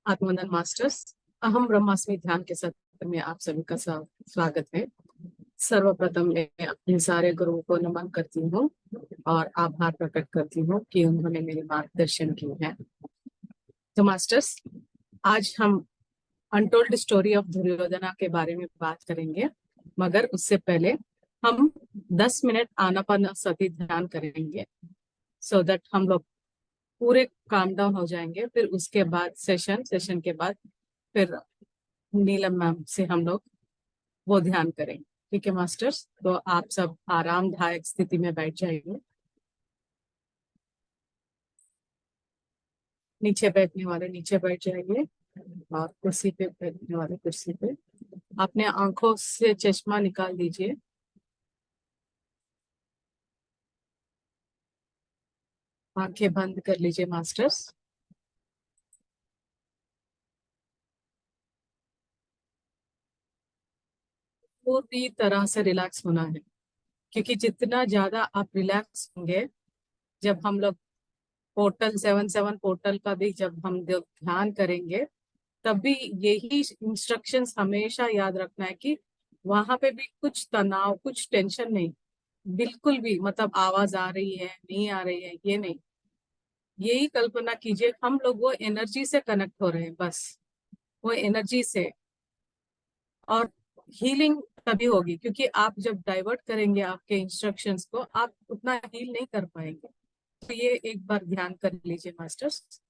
आत्मनंदन masters अहम ब्रह्मास्मि ध्यान के सत्र में आप सभी का स्वागत है। सर्वप्रथम मैं अपने सारे गुरुओं को नमन करती हूँ और आभार प्रकट करती हूँ कि उन्होंने मेरे मार्गदर्शन किए हैं। तो मास्टर्स, आज हम अनटोल्ड स्टोरी ऑफ दुर्योधना के बारे में बात करेंगे, मगर उससे पहले हम 10 मिनट आनापानसति ध्यान करेंगे, सो दैट हम लोग पूरे काम डाउन हो जाएंगे। फिर उसके बाद सेशन के बाद फिर नीलम मैम से हम लोग वो ध्यान करेंगे। ठीक है मास्टर्स, तो आप सब आरामदायक स्थिति में बैठ जाइए। नीचे बैठने वाले नीचे बैठ जाइए और कुर्सी पे बैठने वाले कुर्सी पे। अपने आंखों से चश्मा निकाल दीजिए। आंखें बंद कर लीजिए मास्टर्स। पूरी तरह से रिलैक्स होना है, क्योंकि जितना ज्यादा आप रिलैक्स होंगे, जब हम लोग पोर्टल 77 पोर्टल का भी जब हम ध्यान करेंगे, तब भी यही इंस्ट्रक्शंस हमेशा याद रखना है कि वहां पे भी कुछ तनाव, कुछ टेंशन नहीं, बिल्कुल भी। मतलब आवाज आ रही है, नहीं आ रही है, ये नहीं। यही कल्पना कीजिए हम लोग वो एनर्जी से कनेक्ट हो रहे हैं, बस वो एनर्जी से। और हीलिंग तभी होगी, क्योंकि आप जब डाइवर्ट करेंगे आपके इंस्ट्रक्शंस को, आप उतना हील नहीं कर पाएंगे। तो ये एक बार ध्यान कर लीजिए मास्टर्स।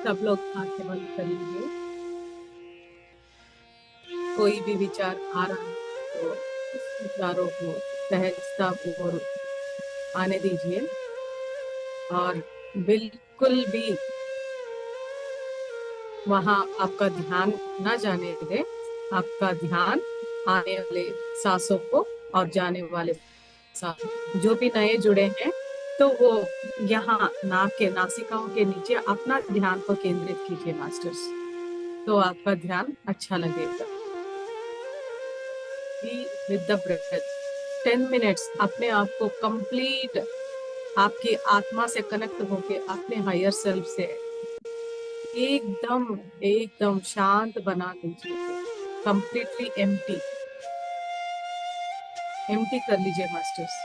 सब लोग आंखें बंद कर लीजिए। कोई भी विचार आ रहा है तो उस विचारों को सहजता पूर्वक आने दीजिए, और बिल्कुल भी वहां आपका ध्यान ना जाने दे। आपका ध्यान आने वाले सांसों को और जाने वाले सांसों, जो भी नए जुड़े हैं, तो वो यहाँ नाक के नासिकाओं के नीचे अपना ध्यान को केंद्रित कीजिए मास्टर्स। तो आपका ध्यान अच्छा लगेगा। Be with the breath. 10 minutes अपने आप को कंप्लीट आपकी आत्मा से कनेक्ट होके अपने हायर सेल्फ से एकदम एकदम शांत बना दीजिए। कंप्लीटली एम्प्टी एम्प्टी कर लीजिए मास्टर्स।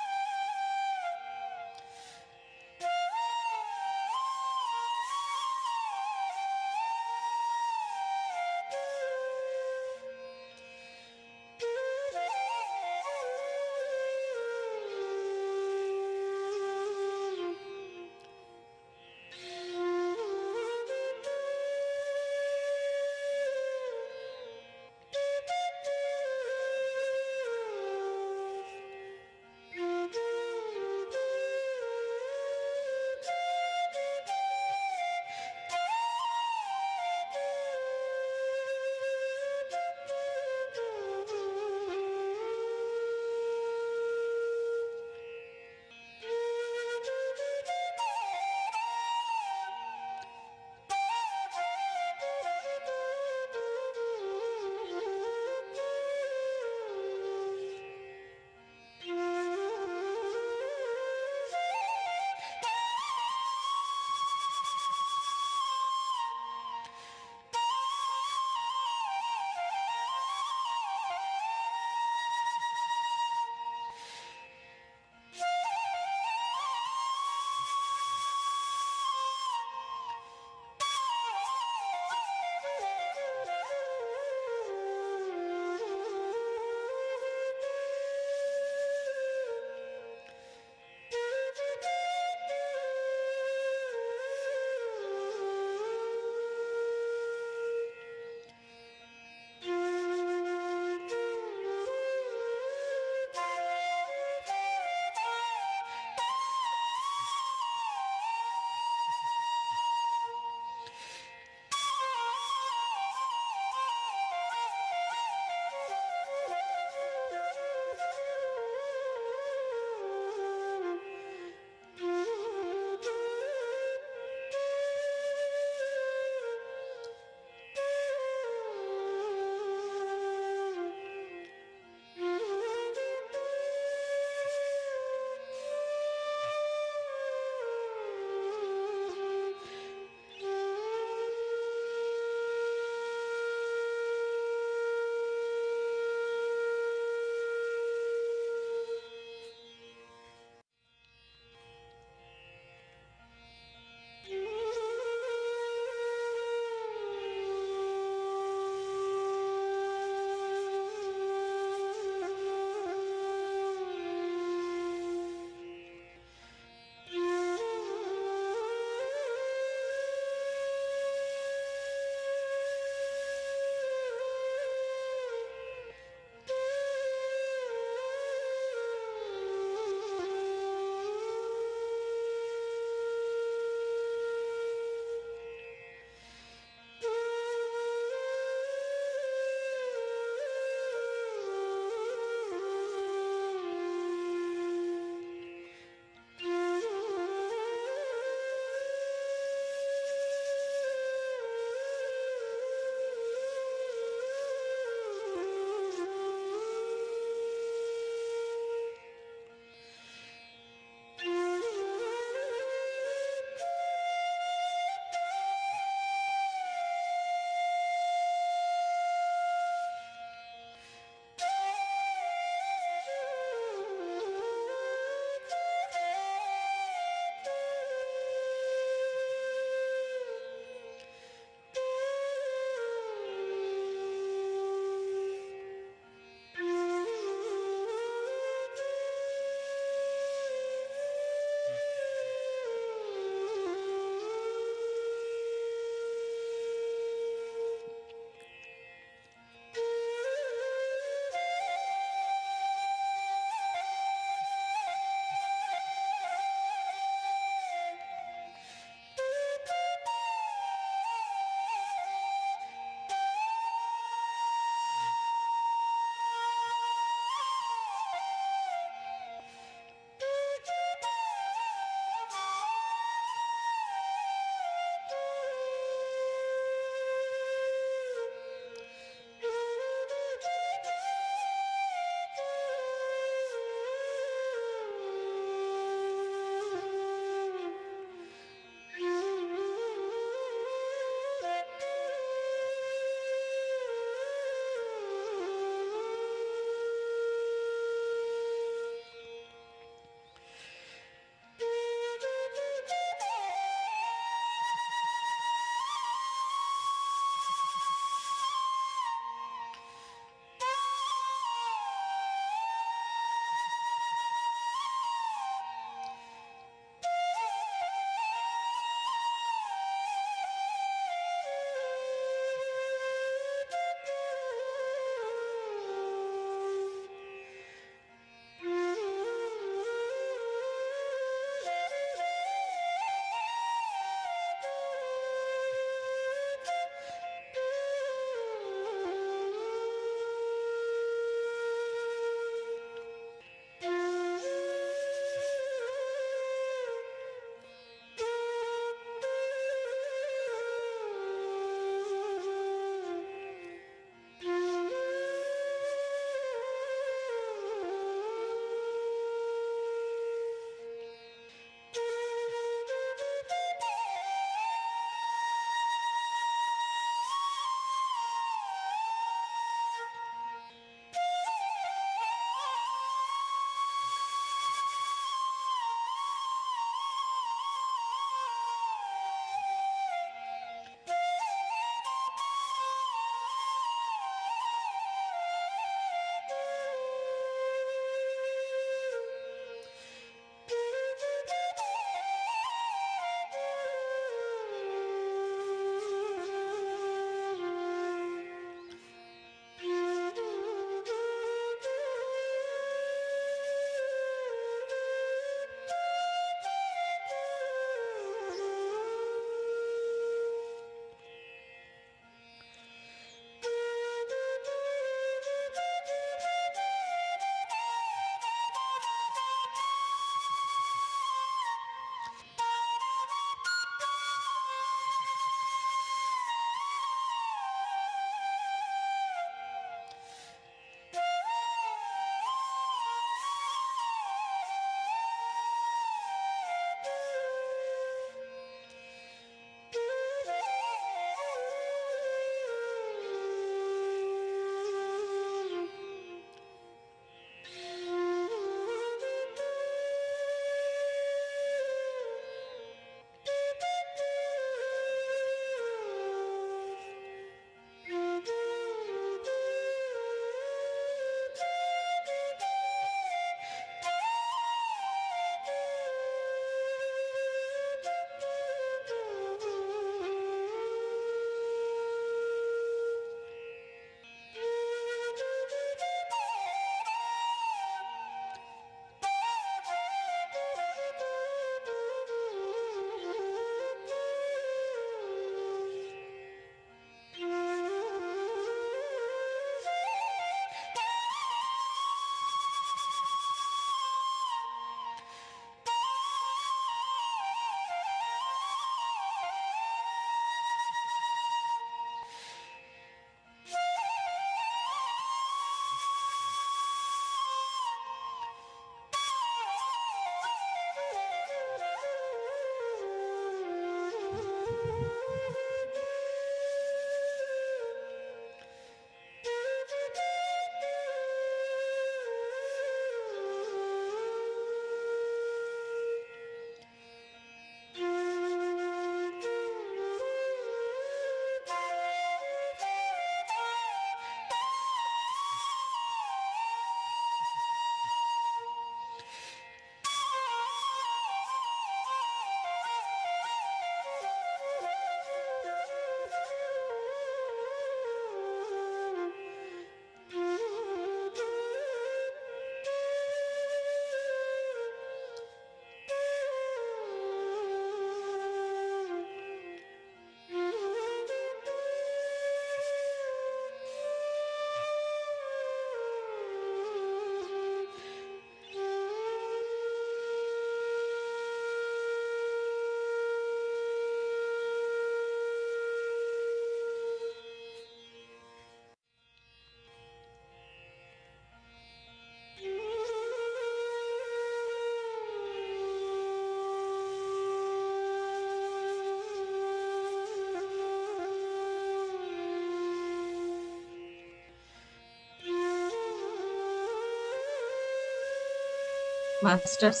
मास्टर्स,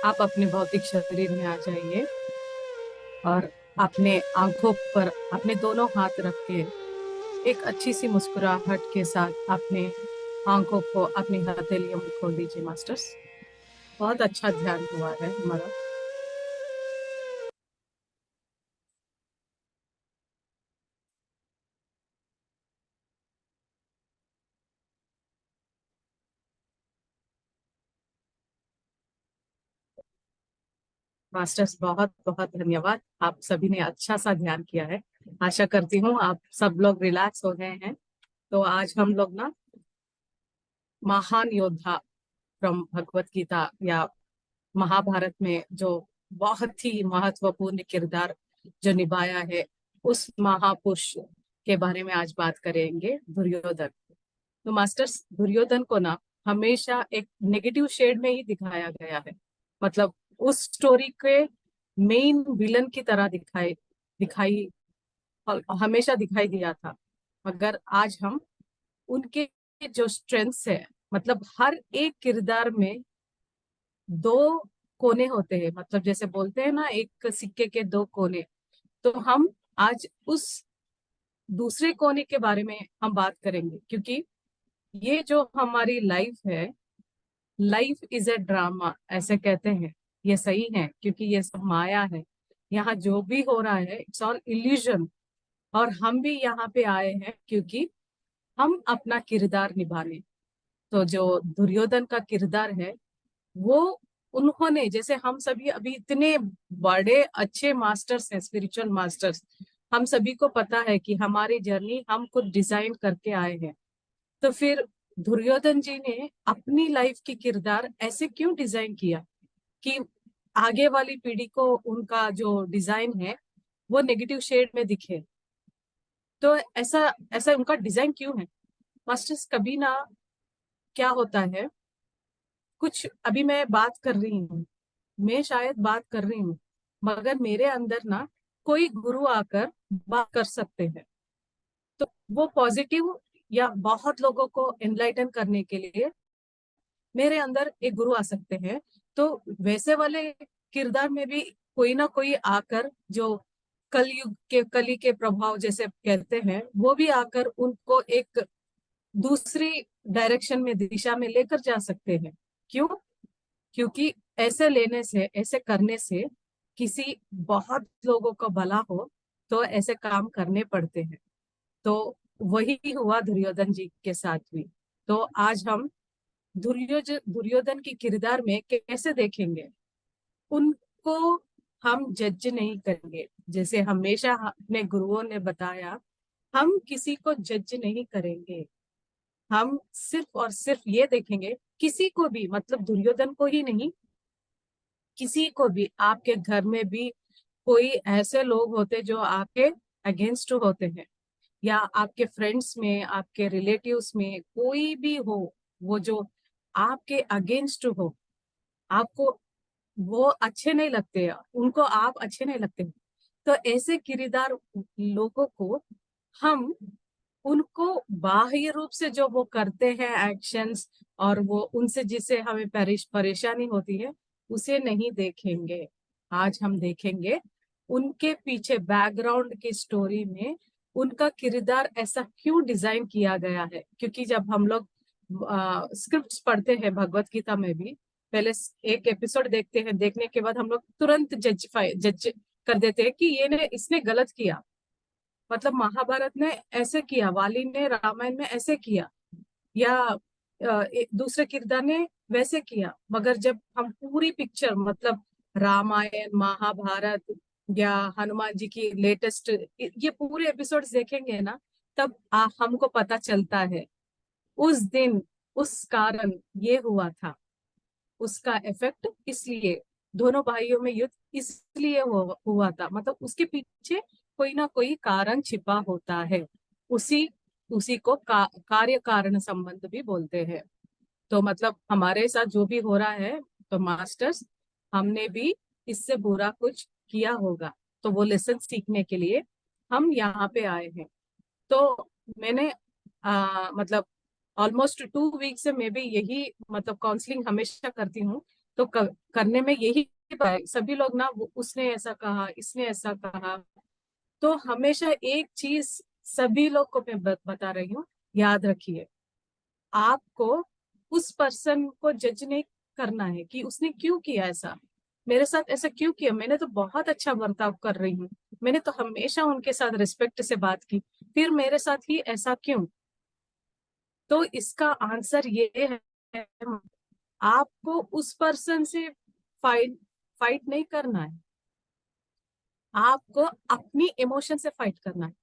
आप अपने भौतिक शरीर में आ जाइए और अपने आंखों पर अपने दोनों हाथ रख के एक अच्छी सी मुस्कुराहट के साथ अपने आंखों को, अपनी हथेलियों में खोल दीजिए मास्टर्स। बहुत अच्छा ध्यान हुआ है हमारा। मास्टर्स, बहुत बहुत धन्यवाद। आप सभी ने अच्छा सा ध्यान किया है। आशा करती हूँ आप सब लोग रिलैक्स हो गए हैं। तो आज हम लोग ना महान योद्धा फ्रॉम भगवत गीता या महाभारत में जो बहुत ही महत्वपूर्ण किरदार जो निभाया है, उस महापुरुष के बारे में आज बात करेंगे, दुर्योधन। तो मास्टर्स, दुर्योधन को ना हमेशा एक नेगेटिव शेड में ही दिखाया गया है। मतलब उस स्टोरी के मेन विलन की तरह दिखाई दिखाई हमेशा दिखाई दिया था। मगर आज हम उनके जो स्ट्रेंथ्स है, मतलब हर एक किरदार में दो कोने होते हैं, मतलब जैसे बोलते हैं ना, एक सिक्के के दो कोने। तो हम आज उस दूसरे कोने के बारे में हम बात करेंगे, क्योंकि ये जो हमारी लाइफ है, लाइफ इज ए ड्रामा ऐसे कहते हैं। ये सही है, क्योंकि ये सब माया है। यहाँ जो भी हो रहा है इट्स ऑल इल्यूजन। और हम भी यहाँ पे आए हैं क्योंकि हम अपना किरदार निभाने। तो जो दुर्योधन का किरदार है, वो उन्होंने, जैसे हम सभी अभी इतने बड़े अच्छे मास्टर्स हैं, स्पिरिचुअल मास्टर्स, हम सभी को पता है कि हमारी जर्नी हम खुद डिजाइन करके आए हैं। तो फिर दुर्योधन जी ने अपनी लाइफ की किरदार ऐसे क्यों डिजाइन किया कि आगे वाली पीढ़ी को उनका जो डिजाइन है वो नेगेटिव शेड में दिखे? तो ऐसा ऐसा उनका डिजाइन क्यों है मास्टर्स? कभी ना क्या होता है, कुछ अभी मैं बात कर रही हूँ, मैं शायद बात कर रही हूँ, मगर मेरे अंदर ना कोई गुरु आकर बात कर सकते हैं। तो वो पॉजिटिव या बहुत लोगों को एनलाइटन करने के लिए मेरे अंदर एक गुरु आ सकते हैं। तो वैसे वाले किरदार में भी कोई ना कोई आकर, जो कलयुग के कली के प्रभाव जैसे कहते हैं, वो भी आकर उनको एक दूसरी डायरेक्शन में, दिशा में लेकर जा सकते हैं। क्यों? क्योंकि ऐसे लेने से, ऐसे करने से किसी बहुत लोगों को भला हो तो ऐसे काम करने पड़ते हैं। तो वही हुआ दुर्योधन जी के साथ भी। तो आज हम दुर्योधन की किरदार में कैसे देखेंगे, उनको हम जज नहीं करेंगे। जैसे हमेशा अपने गुरुओं ने बताया, हम किसी को जज नहीं करेंगे। हम सिर्फ और सिर्फ ये देखेंगे, किसी को भी, मतलब दुर्योधन को ही नहीं, किसी को भी, आपके घर में भी कोई ऐसे लोग होते जो आपके अगेंस्ट होते हैं, या आपके फ्रेंड्स में, आपके रिलेटिव्स में कोई भी हो, वो जो आपके अगेंस्ट हो, आपको वो अच्छे नहीं लगते, उनको आप अच्छे नहीं लगते। तो ऐसे किरदार लोगों को हम, उनको बाह्य रूप से जो वो करते हैं एक्शंस, और वो उनसे जिसे हमें परेशानी होती है, उसे नहीं देखेंगे। आज हम देखेंगे उनके पीछे बैकग्राउंड की स्टोरी में उनका किरदार ऐसा क्यों डिजाइन किया गया है। क्योंकि जब हम लोग स्क्रिप्ट्स पढ़ते हैं भगवत गीता में भी, पहले एक एपिसोड देखते हैं, देखने के बाद हम लोग तुरंत जज कर देते हैं कि ये ने इसने गलत किया। मतलब महाभारत ने ऐसे किया, वाली ने रामायण में ऐसे किया, या दूसरे किरदार ने वैसे किया। मगर जब हम पूरी पिक्चर, मतलब रामायण, महाभारत या हनुमान जी की लेटेस्ट ये पूरे एपिसोड्स देखेंगे ना, तब हमको पता चलता है उस दिन उस कारण ये हुआ था, उसका इफेक्ट इसलिए, दोनों भाइयों में युद्ध इसलिए हुआ था। मतलब उसके पीछे कोई ना कोई कारण छिपा होता है। उसी उसी को कार्य कारण संबंध भी बोलते हैं। तो मतलब हमारे साथ जो भी हो रहा है, तो मास्टर्स, हमने भी इससे बुरा कुछ किया होगा, तो वो लेसन सीखने के लिए हम यहाँ पे आए हैं। तो मैंने मतलब ऑलमोस्ट 2 वीक से मैं भी यही मतलब काउंसलिंग हमेशा करती हूँ। तो करने में यही सभी लोग ना उसने ऐसा कहा, इसने ऐसा कहा। तो हमेशा एक चीज सभी लोग को मैं बता रही हूँ, याद रखिए, आपको उस पर्सन को जज नहीं करना है कि उसने क्यों किया ऐसा, मेरे साथ ऐसा क्यों किया, मैंने तो बहुत अच्छा बर्ताव कर रही हूँ, मैंने तो हमेशा उनके साथ रिस्पेक्ट से बात की, फिर मेरे साथ ही ऐसा क्यों। तो इसका आंसर ये है, आपको उस पर्सन से फाइट फाइट नहीं करना है, आपको अपनी इमोशन से फाइट करना है।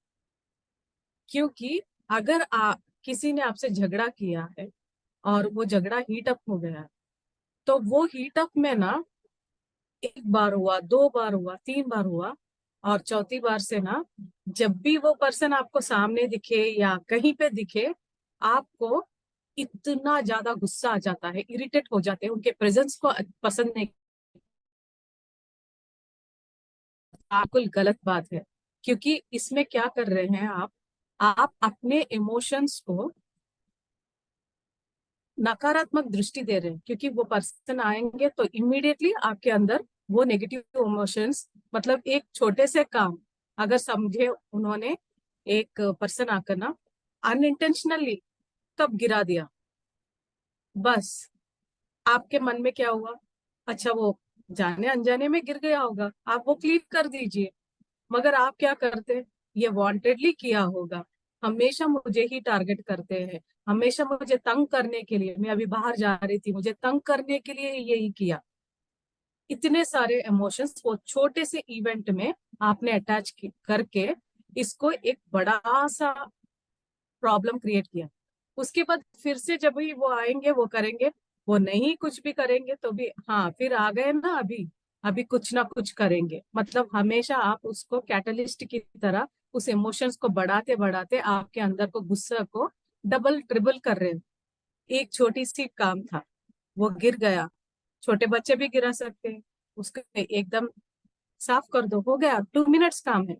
क्योंकि अगर किसी ने आपसे झगड़ा किया है और वो झगड़ा हीट अप हो गया है, तो वो हीट अप में ना एक बार हुआ, 2 बार हुआ, 3 बार हुआ, और चौथी बार से ना जब भी वो पर्सन आपको सामने दिखे या कहीं पे दिखे, आपको इतना ज्यादा गुस्सा आ जाता है, इरिटेट हो जाते हैं, उनके प्रेजेंस को पसंद नहीं। बिल्कुल गलत बात है, क्योंकि इसमें क्या कर रहे हैं आप अपने इमोशंस को नकारात्मक दृष्टि दे रहे हैं। क्योंकि वो पर्सन आएंगे तो इमीडिएटली आपके अंदर वो नेगेटिव इमोशंस, मतलब एक छोटे से काम, अगर समझे उन्होंने एक पर्सन आकर ना अनइंटेंशनली कब गिरा दिया, बस आपके मन में क्या हुआ, अच्छा वो जाने अनजाने में गिर गया होगा, आप वो क्लीन कर दीजिए। मगर आप क्या करते, ये वांटेडली किया होगा, हमेशा मुझे ही टारगेट करते हैं, हमेशा मुझे तंग करने के लिए, मैं अभी बाहर जा रही थी, मुझे तंग करने के लिए यही किया। इतने सारे इमोशंस वो छोटे से इवेंट में आपने अटैच करके इसको एक बड़ा सा प्रॉब्लम क्रिएट किया। उसके बाद फिर से जब भी वो आएंगे वो करेंगे, वो नहीं कुछ भी करेंगे तो भी हाँ फिर आ गए ना, अभी अभी कुछ ना कुछ करेंगे। मतलब हमेशा आप उसको कैटलिस्ट की तरह उस इमोशंस को बढ़ाते बढ़ाते आपके अंदर को गुस्सा को डबल ट्रिबल कर रहे हैं। एक छोटी सी काम था, वो गिर गया, छोटे बच्चे भी गिरा सकते हैं, उसको एकदम साफ कर दो, हो गया, 2 मिनट्स काम है।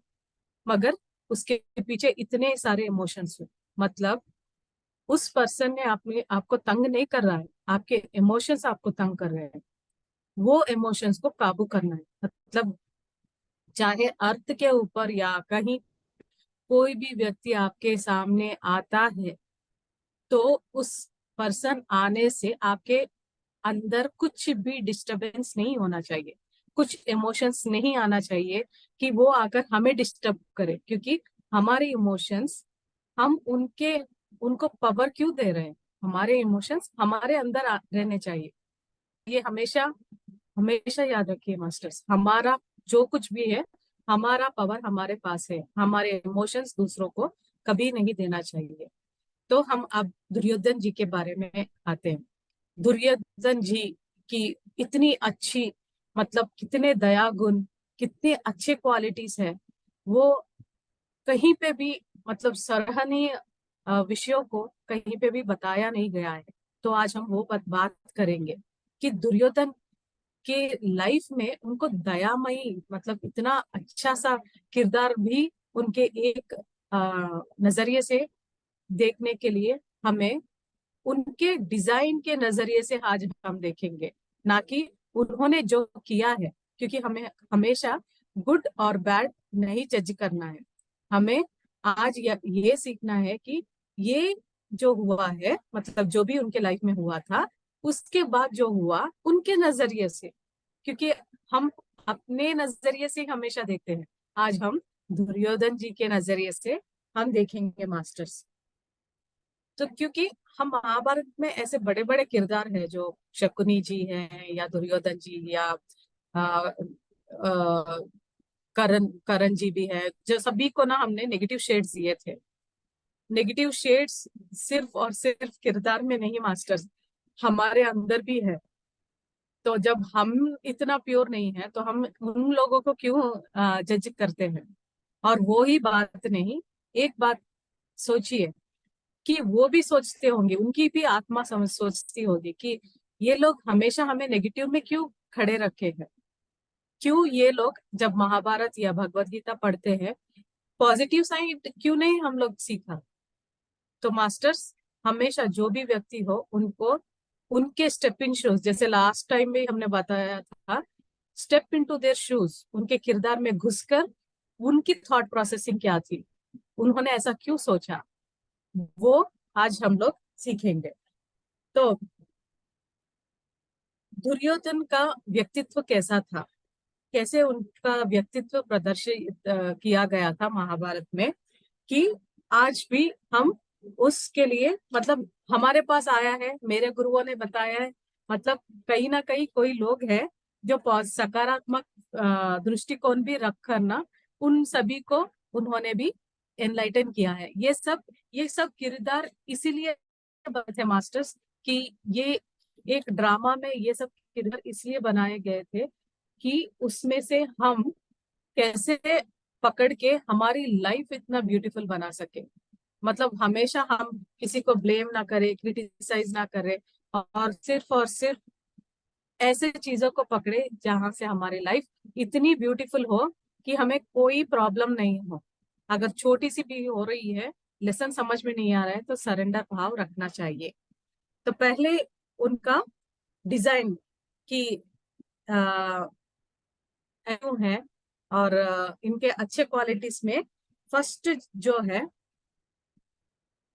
मगर उसके पीछे इतने सारे इमोशंस हुए। मतलब उस पर्सन ने आपको तंग नहीं कर रहा है, आपके इमोशंस आपको तंग कर रहे हैं। वो इमोशंस को काबू करना है। मतलब चाहे अर्थ के ऊपर या कहीं कोई भी व्यक्ति आपके सामने आता है, तो उस पर्सन आने से आपके अंदर कुछ भी डिस्टरबेंस नहीं होना चाहिए, कुछ इमोशंस नहीं आना चाहिए कि वो आकर हमें डिस्टर्ब करे। क्योंकि हमारे इमोशंस, हम उनको पावर क्यों दे रहे हैं, हमारे इमोशंस हमारे अंदर रहने चाहिए। ये हमेशा हमेशा याद रखिए मास्टर्स, हमारा जो कुछ भी है, हमारा पावर हमारे पास है, हमारे इमोशंस दूसरों को कभी नहीं देना चाहिए। तो हम अब दुर्योधन जी के बारे में आते हैं। दुर्योधन जी की इतनी अच्छी, मतलब कितने दया गुण, कितने अच्छे क्वालिटीज है, वो कहीं पे भी मतलब सराहनीय विषयों को कहीं पे भी बताया नहीं गया है। तो आज हम वो बात करेंगे कि दुर्योधन के लाइफ में उनको दयामयी, मतलब इतना अच्छा सा किरदार भी उनके एक नजरिए से देखने के लिए हमें उनके डिजाइन के नजरिए से आज हम देखेंगे, ना कि उन्होंने जो किया है। क्योंकि हमें हमेशा गुड और बैड नहीं जज करना है, हमें आज ये सीखना है कि ये जो हुआ है, मतलब जो भी उनके लाइफ में हुआ था, उसके बाद जो हुआ उनके नजरिए से। क्योंकि हम अपने नजरिए से हमेशा देखते हैं, आज हम दुर्योधन जी के नजरिए से हम देखेंगे मास्टर्स। तो क्योंकि हम महाभारत में ऐसे बड़े बड़े किरदार हैं, जो शकुनी जी हैं या दुर्योधन जी या आ, आ, करण जी भी है, जो सभी को ना हमने नेगेटिव शेड्स दिए थे। नेगेटिव शेड्स सिर्फ और सिर्फ किरदार में नहीं मास्टर्स, हमारे अंदर भी है। तो जब हम इतना प्योर नहीं है तो हम उन लोगों को क्यों जज करते हैं। और वो ही बात नहीं, एक बात सोचिए कि वो भी सोचते होंगे, उनकी भी आत्मा समझ सोचती होगी कि ये लोग हमेशा हमें नेगेटिव में क्यों खड़े रखे हैं। क्यों ये लोग जब महाभारत या भगवत गीता पढ़ते हैं, पॉजिटिव साइड क्यों नहीं हम लोग सीखा। तो मास्टर्स, हमेशा जो भी व्यक्ति हो उनको उनके स्टेप इन शूज, जैसे लास्ट टाइम में हमने बताया था, step into their shoes, उनके किरदार में घुसकर उनकी थॉट प्रोसेसिंग क्या थी, उन्होंने ऐसा क्यों सोचा, वो आज हम लोग सीखेंगे। तो दुर्योधन का व्यक्तित्व कैसा था, कैसे उनका व्यक्तित्व प्रदर्शित किया गया था महाभारत में, कि आज भी हम उसके लिए, मतलब हमारे पास आया है, मेरे गुरुओं ने बताया है, मतलब कहीं ना कहीं कोई लोग हैं जो सकारात्मक दृष्टिकोण भी रखकर ना उन सभी को उन्होंने भी एनलाइटन किया है। ये सब किरदार इसीलिए बने थे मास्टर्स, कि ये एक ड्रामा में ये सब किरदार इसलिए बनाए गए थे कि उसमें से हम कैसे पकड़ के हमारी लाइफ इतना ब्यूटीफुल बना सके। मतलब हमेशा हम किसी को ब्लेम ना करें, क्रिटिसाइज ना करें, और सिर्फ ऐसे चीजों को पकड़े जहां से हमारी लाइफ इतनी ब्यूटीफुल हो कि हमें कोई प्रॉब्लम नहीं हो। अगर छोटी सी भी हो रही है, लेसन समझ में नहीं आ रहा है, तो सरेंडर भाव रखना चाहिए। तो पहले उनका डिजाइन की है, और इनके अच्छे क्वालिटीज में फर्स्ट जो है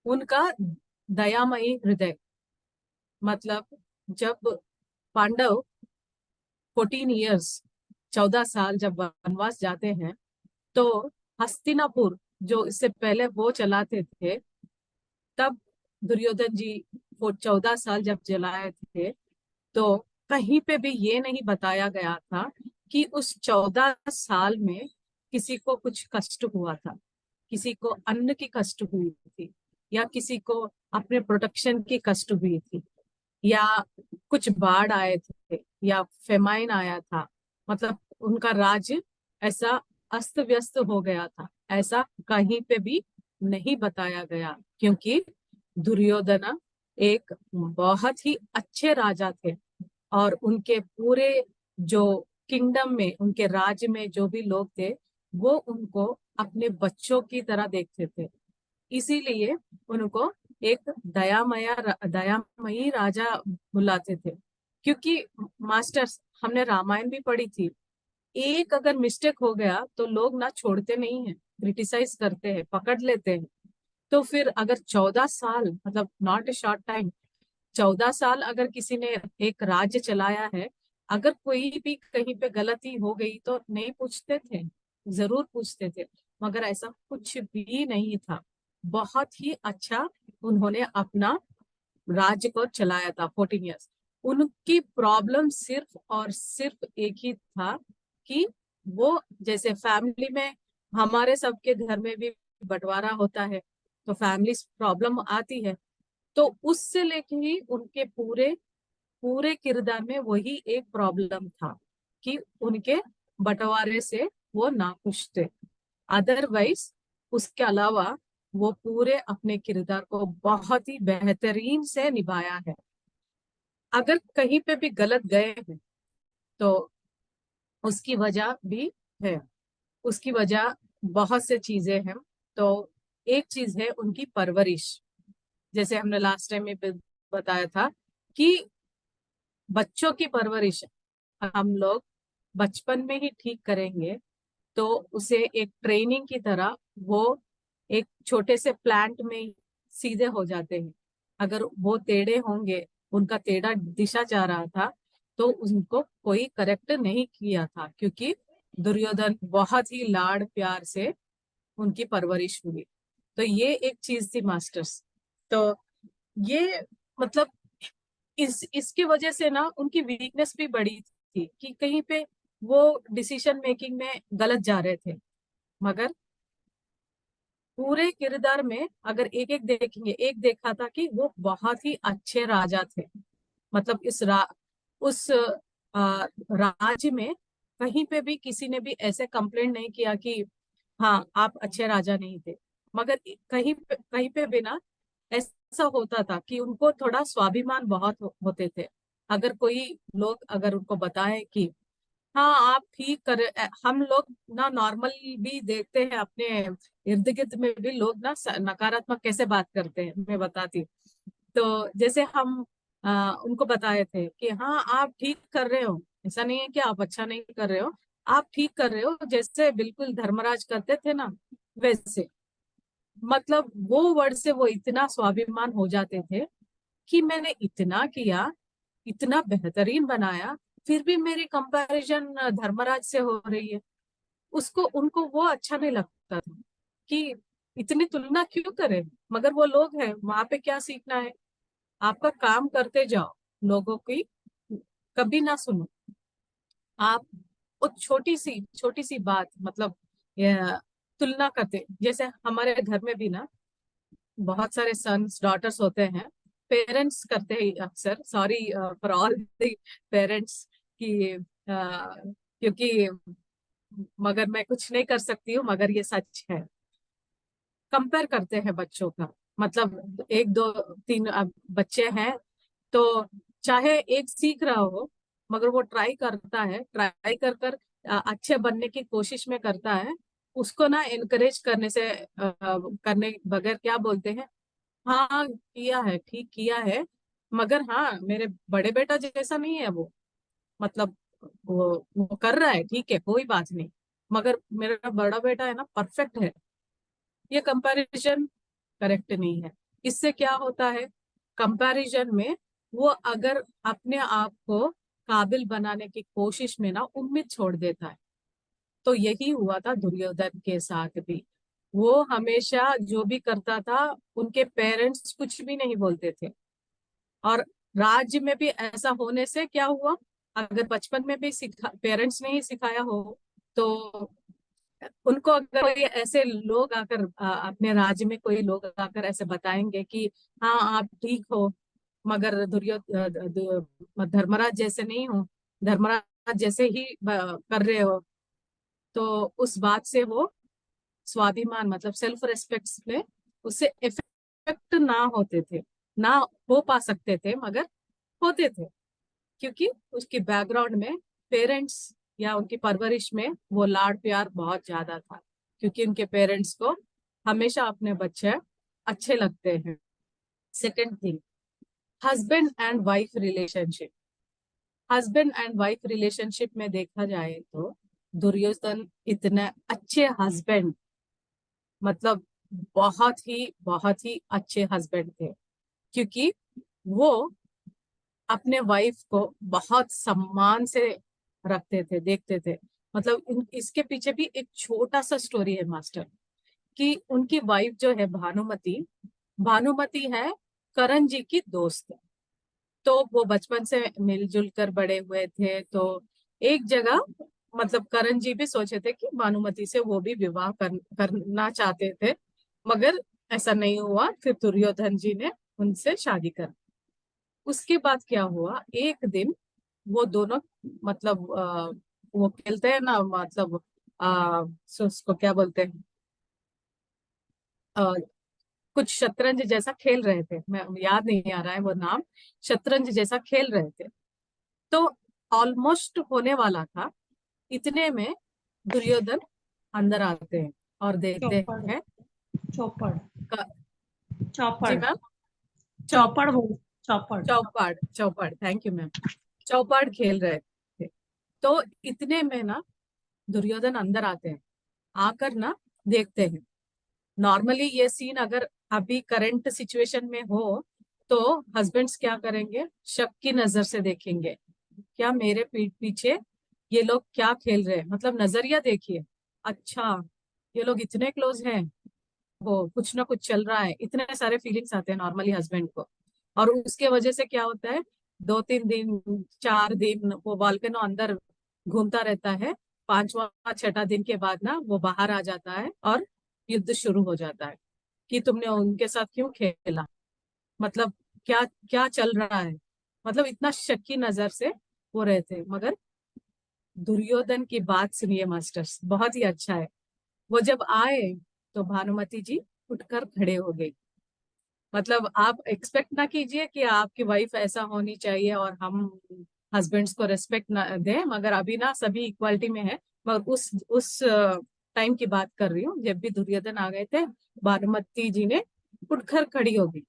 उनका दयामयी हृदय। मतलब जब पांडव 14 इयर्स, 14 साल जब वनवास जाते हैं, तो हस्तिनापुर जो इससे पहले वो चलाते थे, तब दुर्योधन जी वो 14 साल जब चलाए थे, तो कहीं पे भी ये नहीं बताया गया था कि उस 14 साल में किसी को कुछ कष्ट हुआ था, किसी को अन्न की कष्ट हुई थी, या किसी को अपने प्रोटेक्शन की कष्ट हुई थी, या कुछ बाढ़ आए थे, या फेमाइन आया था। मतलब उनका राज्य ऐसा अस्त व्यस्त हो गया था, ऐसा कहीं पे भी नहीं बताया गया, क्योंकि दुर्योधन एक बहुत ही अच्छे राजा थे, और उनके पूरे जो किंगडम में, उनके राज्य में जो भी लोग थे, वो उनको अपने बच्चों की तरह देखते थे। इसीलिए उनको एक दयामयी राजा बुलाते थे। क्योंकि मास्टर्स, हमने रामायण भी पढ़ी थी, एक अगर मिस्टेक हो गया तो लोग ना छोड़ते नहीं है, क्रिटिसाइज करते हैं, पकड़ लेते हैं। तो फिर अगर 14 साल, मतलब नॉट ए शॉर्ट टाइम, 14 साल अगर किसी ने एक राज्य चलाया है, अगर कोई भी कहीं पे गलती हो गई तो नहीं पूछते थे, जरूर पूछते थे, मगर ऐसा कुछ भी नहीं था। बहुत ही अच्छा उन्होंने अपना राज्य को चलाया था 14 इयर्स। उनकी प्रॉब्लम सिर्फ और सिर्फ एक ही था कि वो, जैसे फैमिली में हमारे सबके घर में भी बंटवारा होता है, तो फैमिली प्रॉब्लम आती है, तो उससे लेके ही उनके पूरे पूरे किरदार में वही एक प्रॉब्लम था कि उनके बंटवारे से वो नाखुश थे। अदरवाइज उसके अलावा वो पूरे अपने किरदार को बहुत ही बेहतरीन से निभाया है। अगर कहीं पे भी गलत गए हैं तो उसकी वजह भी है, उसकी वजह बहुत से चीजें हैं। तो एक चीज है उनकी परवरिश, जैसे हमने लास्ट टाइम में बताया था कि बच्चों की परवरिश हम लोग बचपन में ही ठीक करेंगे, तो उसे एक ट्रेनिंग की तरह वो एक छोटे से प्लांट में सीधे हो जाते हैं। अगर वो टेढ़े होंगे, उनका टेढ़ा दिशा जा रहा था, तो उनको कोई करेक्ट नहीं किया था, क्योंकि दुर्योधन बहुत ही लाड़ प्यार से उनकी परवरिश हुई। तो ये एक चीज थी मास्टर्स। तो ये, मतलब इसकी वजह से ना उनकी वीकनेस भी बड़ी थी, कि कहीं पे वो डिसीजन मेकिंग में गलत जा रहे थे। मगर पूरे किरदार में अगर एक एक देखेंगे, एक देखा था कि वो बहुत ही अच्छे राजा थे। मतलब उस राज्य में कहीं पे भी किसी ने भी ऐसे कंप्लेंट नहीं किया कि हाँ आप अच्छे राजा नहीं थे। मगर कहीं पे भी ना ऐसा होता था कि उनको थोड़ा स्वाभिमान बहुत होते थे। अगर कोई लोग अगर उनको बताए कि हाँ आप ठीक कर, हम लोग ना नॉर्मल भी देखते हैं अपने इर्द गिर्द में भी, लोग ना नकारात्मक कैसे बात करते हैं, मैं बताती हूँ। तो जैसे हम उनको बताए थे कि हाँ आप ठीक कर रहे हो, ऐसा नहीं है कि आप अच्छा नहीं कर रहे हो, आप ठीक कर रहे हो, जैसे बिल्कुल धर्मराज करते थे ना वैसे। मतलब वो वर्ड से वो इतना स्वाभिमान हो जाते थे कि मैंने इतना किया, इतना बेहतरीन बनाया, फिर भी मेरी कंपैरिजन धर्मराज से हो रही है। उसको उनको वो अच्छा नहीं लगता था कि इतनी तुलना क्यों करें। मगर वो लोग हैं, वहां पे क्या सीखना है, आपका काम करते जाओ, लोगों की कभी ना सुनो आप। वो छोटी सी बात, मतलब ये तुलना करते, जैसे हमारे घर में भी ना बहुत सारे सन्स डॉटर्स होते हैं। पेरेंट्स करते हैं अक्सर, sorry for all the parents कि क्योंकि मगर मैं कुछ नहीं कर सकती हूँ, मगर ये सच है। कंपेयर करते हैं बच्चों का, मतलब एक दो तीन बच्चे हैं, तो चाहे एक सीख रहा हो, मगर वो ट्राई करता है, ट्राई कर कर अच्छे बनने की कोशिश में करता है। उसको ना इनकरेज करने से करने बगैर क्या बोलते हैं, हाँ किया है, ठीक किया है, मगर हाँ मेरे बड़े बेटा जैसा नहीं है वो। मतलब वो कर रहा है, ठीक है, कोई बात नहीं, मगर मेरा बड़ा बेटा है ना परफेक्ट है। ये कंपैरिजन करेक्ट नहीं है। इससे क्या होता है, कंपैरिजन में वो अगर अपने आप को काबिल बनाने की कोशिश में ना उम्मीद छोड़ देता है। तो यही हुआ था दुर्योधन के साथ भी। वो हमेशा जो भी करता था, उनके पेरेंट्स कुछ भी नहीं बोलते थे। और राज्य में भी ऐसा होने से क्या हुआ, अगर बचपन में भी सिखा पेरेंट्स ने ही सिखाया हो, तो उनको अगर कोई ऐसे लोग आकर अपने राज्य में कोई लोग आकर ऐसे बताएंगे कि हाँ आप ठीक हो, मगर धर्मराज जैसे नहीं हो, धर्मराज जैसे ही कर रहे हो, तो उस बात से वो स्वाभिमान मतलब सेल्फ रेस्पेक्ट में उससे इफेक्ट ना होते थे, ना हो पा सकते थे, मगर होते थे। क्योंकि उसके बैकग्राउंड में पेरेंट्स या उनकी परवरिश में वो लाड प्यार बहुत ज्यादा था, क्योंकि उनके पेरेंट्स को हमेशा अपने बच्चे अच्छे लगते हैं। Second thing, husband and wife relationship. Husband and wife relationship में देखा जाए तो दुर्योधन इतने अच्छे हस्बैंड, मतलब बहुत ही अच्छे हस्बैंड थे, क्योंकि वो अपने वाइफ को बहुत सम्मान से रखते थे, देखते थे। मतलब इसके पीछे भी एक छोटा सा स्टोरी है मास्टर, कि उनकी वाइफ जो है भानुमति, भानुमति है करण जी की दोस्त। तो वो बचपन से मिलजुल कर बड़े हुए थे, तो एक जगह मतलब करण जी भी सोचे थे कि भानुमति से वो भी विवाह करना चाहते थे, मगर ऐसा नहीं हुआ। फिर दुर्योधन जी ने उनसे शादी कर। उसके बाद क्या हुआ, एक दिन वो दोनों मतलब वो खेलते हैं ना, मतलब उसको क्या बोलते हैं, अ, कुछ शतरंज जैसा खेल रहे थे, मैं याद नहीं आ रहा है वो नाम। शतरंज जैसा खेल रहे थे, तो ऑलमोस्ट होने वाला था, इतने में दुर्योधन अंदर आते हैं और देखते चौपड़। हैं। चौपड़। क- जी चौपड़। मैम। चौ चौपड़ बोल। चौपड़। चौपाड़ चौपाड़, थैंक यू मैम। चौपाड़ खेल रहे थे, तो इतने में ना दुर्योधन अंदर आते हैं, आकर ना देखते हैं। नॉर्मली ये सीन अगर अभी करंट सिचुएशन में हो, तो हस्बैंड्स क्या करेंगे, शक की नजर से देखेंगे, क्या मेरे पीठ पीछे ये लोग क्या खेल रहे हैं, मतलब नजरिया देखिए। अच्छा, ये लोग इतने क्लोज हैं, वो कुछ ना कुछ चल रहा है, इतने सारे फीलिंग्स आते हैं नॉर्मली हस्बैंड को। और उसके वजह से क्या होता है, 2-3 दिन 4 दिन वो वॉल्केनो अंदर घूमता रहता है, पांचवा छठा दिन के बाद ना वो बाहर आ जाता है और युद्ध शुरू हो जाता है कि तुमने उनके साथ क्यों खेला, मतलब क्या क्या चल रहा है। मतलब इतना शक की नजर से वो रहते, मगर दुर्योधन की बात सुनिए मास्टर्स, बहुत ही अच्छा है। वो जब आए तो भानुमति जी उठकर खड़े हो गई। मतलब आप एक्सपेक्ट ना कीजिए कि आपकी वाइफ ऐसा होनी चाहिए और हम हस्बैंड्स को रेस्पेक्ट ना दें, मगर अभी ना सभी इक्वालिटी में है। मगर उस टाइम की बात कर रही हूँ, जब भी दुर्योधन आ गए थे, भानुमति जी ने उठकर खड़ी हो गई।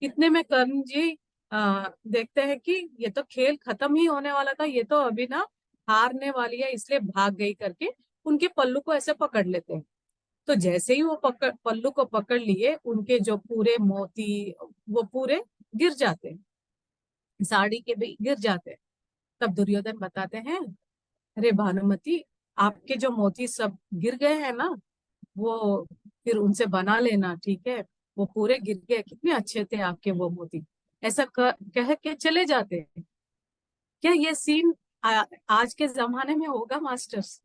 इतने में कर्ण जी देखते हैं कि ये तो खेल खत्म ही होने वाला था, ये तो अभी ना हारने वाली है, इसलिए भाग गई करके उनके पल्लू को ऐसे पकड़ लेते हैं। तो जैसे ही वो पल्लू को पकड़ लिए, उनके जो पूरे मोती वो पूरे गिर जाते हैं, साड़ी के भी गिर जाते हैं। तब दुर्योधन बताते हैं, अरे भानुमति, आपके जो मोती सब गिर गए हैं ना, वो फिर उनसे बना लेना, ठीक है? वो पूरे गिर गए, कितने अच्छे थे आपके वो मोती। ऐसा कह के चले जाते हैं। क्या ये सीन आज के जमाने में होगा मास्टर्स?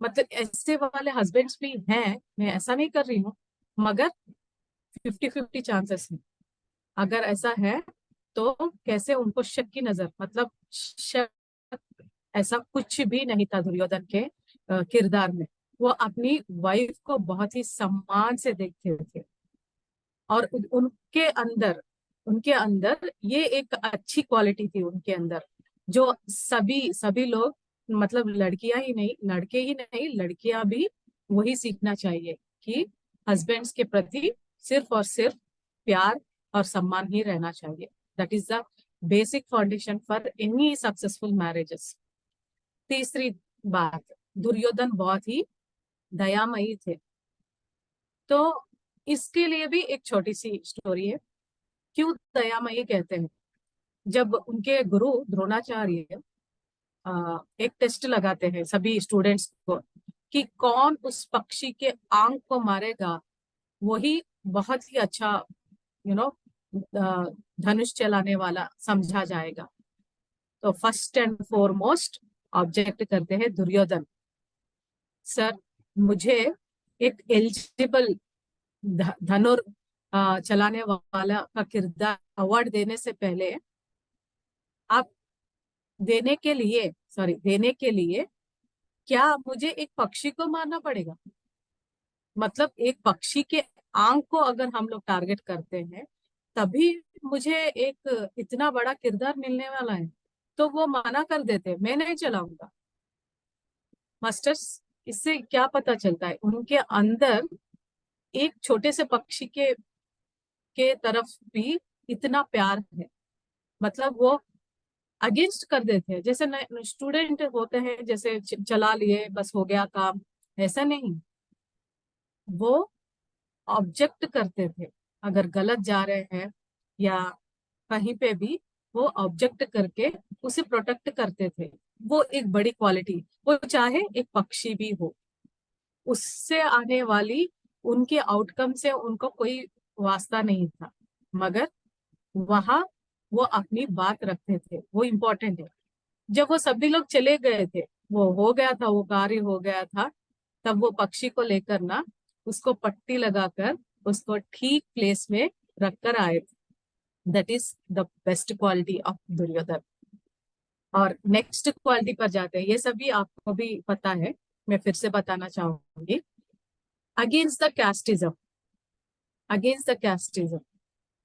मतलब ऐसे वाले हस्बैंड्स भी हैं, मैं ऐसा नहीं कर रही हूँ, मगर 50-50 चांसेस है। अगर ऐसा है तो कैसे उनको शक की नजर, मतलब शक, ऐसा कुछ भी नहीं था दुर्योधन के किरदार में। वो अपनी वाइफ को बहुत ही सम्मान से देखते थे, और उनके अंदर ये एक अच्छी क्वालिटी थी उनके अंदर, जो सभी सभी लोग, मतलब लड़कियां ही नहीं, लड़के ही नहीं, लड़कियां भी वही सीखना चाहिए कि हस्बैंड्स के प्रति सिर्फ और सिर्फ प्यार और सम्मान ही रहना चाहिए। That is the basic foundation for any successful marriages. तीसरी बात, दुर्योधन बहुत ही दयामयी थे। तो इसके लिए भी एक छोटी सी स्टोरी है। क्यों दयामयी कहते हैं? जब उनके गुरु द्रोणाचार्य एक टेस्ट लगाते हैं सभी स्टूडेंट्स को कि कौन उस पक्षी के आंख को मारेगा, वही बहुत ही अच्छा यू नो धनुष चलाने वाला समझा जाएगा। तो फर्स्ट एंड फॉरमोस्ट ऑब्जेक्ट करते हैं दुर्योधन, सर मुझे एक एलिजिबल धनुर चलाने वाला का किरदार अवार्ड देने से पहले, आप देने के लिए क्या मुझे एक पक्षी को मारना पड़ेगा? मतलब एक पक्षी के आंख को अगर हम लोग टारगेट करते हैं, तभी मुझे एक इतना बड़ा किरदार मिलने वाला है। तो वो मना कर देते, मैं नहीं चलाऊंगा। मास्टर्स, इससे क्या पता चलता है? उनके अंदर एक छोटे से पक्षी के तरफ भी इतना प्यार है। मतलब वो अगेंस्ट कर देते हैं, जैसे स्टूडेंट होते हैं, जैसे चला लिए बस हो गया काम, ऐसा नहीं। वो ऑब्जेक्ट करते थे, अगर गलत जा रहे हैं या कहीं पे भी, वो ऑब्जेक्ट करके उसे प्रोटेक्ट करते थे। वो एक बड़ी क्वालिटी, वो चाहे एक पक्षी भी हो, उससे आने वाली उनके आउटकम से उनको कोई वास्ता नहीं था, मगर वहां वो अपनी बात रखते थे, वो इम्पोर्टेंट है। जब वो सभी लोग चले गए थे, वो हो गया था, वो कार्य हो गया था, तब वो पक्षी को लेकर ना, उसको पट्टी लगाकर उसको ठीक प्लेस में रखकर आए थे। That is the best quality of Duryodhan. और नेक्स्ट क्वालिटी पर जाते हैं, ये सभी आपको भी पता है, मैं फिर से बताना चाहूंगी। अगेंस्ट द कैस्टिज्म, अगेंस्ट द कैस्टिज्म,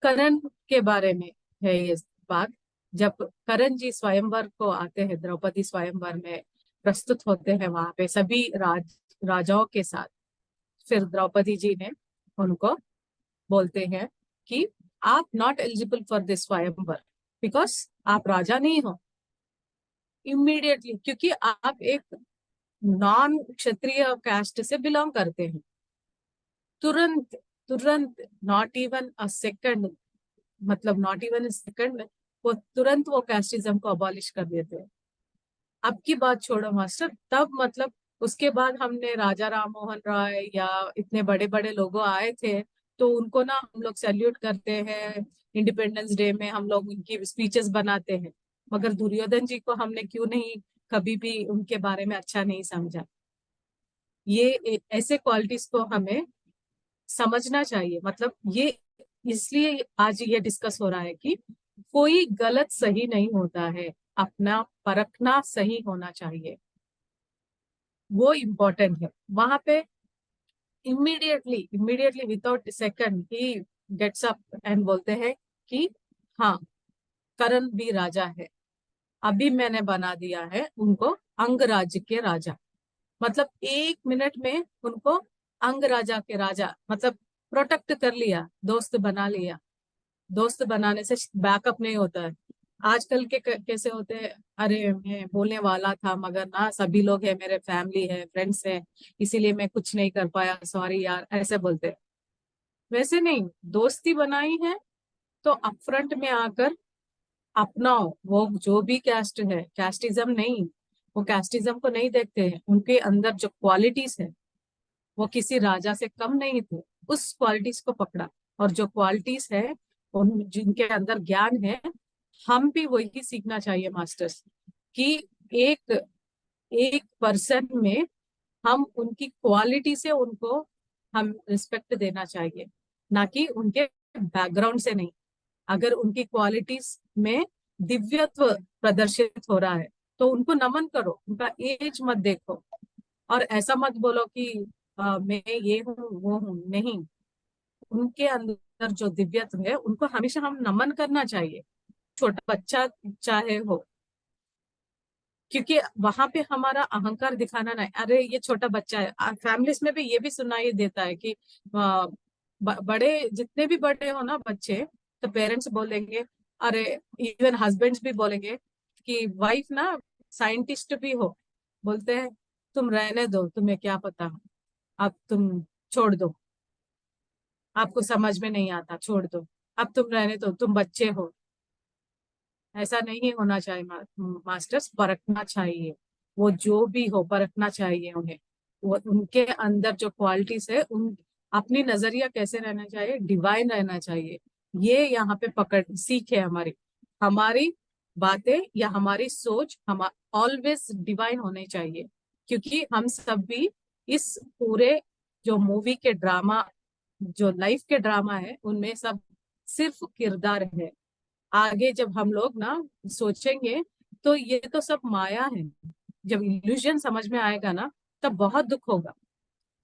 करण के बारे में है ये बात। जब करण जी स्वयंवर को आते हैं, द्रौपदी स्वयंवर में प्रस्तुत होते हैं वहां पे सभी राजाओं के साथ, फिर द्रौपदी जी ने उनको बोलते हैं कि आप नॉट एलिजिबल फॉर दिस स्वयंवर, बिकॉज आप राजा नहीं हो। इमीडिएटली, क्योंकि आप एक नॉन क्षत्रिय कास्ट से बिलोंग करते हैं। तुरंत तुरंत, नॉट इवन अ सेकंड, मतलब नॉट इवन अ सेकंड, वो तुरंत वो कास्टिज्म को अबॉलिश कर देते हैं। अब की बात छोड़ो मास्टर, तब मतलब उसके बाद हमने राजा राम मोहन राय या इतने बड़े बड़े लोगों आए थे, तो उनको ना हम लोग सैल्यूट करते हैं, इंडिपेंडेंस डे में हम लोग उनकी स्पीचेस बनाते हैं। मगर दुर्योधन जी को हमने क्यों नहीं कभी भी उनके बारे में अच्छा नहीं समझा? ये ऐसे क्वालिटीज को हमें समझना चाहिए। मतलब ये इसलिए आज ये डिस्कस हो रहा है कि कोई गलत सही नहीं होता है, अपना परखना सही होना चाहिए, वो इम्पोर्टेंट है वहां पे। इमीडिएटली विदाउट सेकंड ही गेट्स अप एंड बोलते हैं कि हाँ, करण भी राजा है, अभी मैंने बना दिया है उनको अंगराज्य के राजा। मतलब 1 मिनट में उनको अंग राजा के राजा, मतलब प्रोटेक्ट कर लिया, दोस्त बना लिया। दोस्त बनाने से बैकअप नहीं होता है। आजकल के कैसे होते हैं, अरे मैं बोलने वाला था मगर ना सभी लोग हैं, मेरे फैमिली है, फ्रेंड्स है, इसीलिए मैं कुछ नहीं कर पाया, सॉरी यार, ऐसे बोलते हैं। वैसे नहीं, दोस्ती बनाई है तो अपफ्रंट में आकर अपनाओ। वो जो भी कैस्ट है, कैस्टिज्म नहीं, वो कैस्टिज्म को नहीं देखते हैं, उनके अंदर जो क्वालिटीज है वो किसी राजा से कम नहीं थे, उस क्वालिटीज को पकड़ा। और जो क्वालिटीज है, उन जिनके अंदर ज्ञान है, हम भी वही सीखना चाहिए मास्टर्स, कि एक एक पर्सन में हम उनकी क्वालिटी से उनको हम रिस्पेक्ट देना चाहिए, ना कि उनके बैकग्राउंड से नहीं। अगर उनकी क्वालिटीज में दिव्यत्व प्रदर्शित हो रहा है तो उनको नमन करो, उनका एज मत देखो। और ऐसा मत बोलो कि मैं ये हूँ वो हूँ, नहीं। उनके अंदर जो दिव्यत्व है उनको हमेशा हम नमन करना चाहिए, छोटा बच्चा चाहे हो। क्योंकि वहां पे हमारा अहंकार दिखाना नहीं, अरे ये छोटा बच्चा है। फैमिलीज में भी ये भी सुनाई देता है कि बड़े, जितने भी बड़े हो ना बच्चे, तो पेरेंट्स बोलेंगे, अरे इवन हस्बैंड्स भी बोलेंगे कि वाइफ ना साइंटिस्ट भी हो, बोलते हैं तुम रहने दो, तुम्हें क्या पता, अब तुम छोड़ दो, आपको समझ में नहीं आता, छोड़ दो, अब तुम रहने दो, तुम बच्चे हो। ऐसा नहीं होना चाहिए मास्टर्स, परखना चाहिए। वो जो भी हो परखना चाहिए उन्हें, वो उनके अंदर जो क्वालिटीज है, उन अपनी नजरिया कैसे रहना चाहिए, डिवाइन रहना चाहिए। ये यहाँ पे पकड़ सीख है हमारी। हमारी बातें या हमारी सोच हम ऑलवेज डिवाइन होने चाहिए, क्योंकि हम सब भी इस पूरे जो मूवी के ड्रामा, जो लाइफ के ड्रामा है, उनमें सब सिर्फ किरदार है। आगे जब हम लोग ना सोचेंगे तो ये तो सब माया है। जब इल्यूजन समझ में आएगा ना, तब बहुत दुख होगा।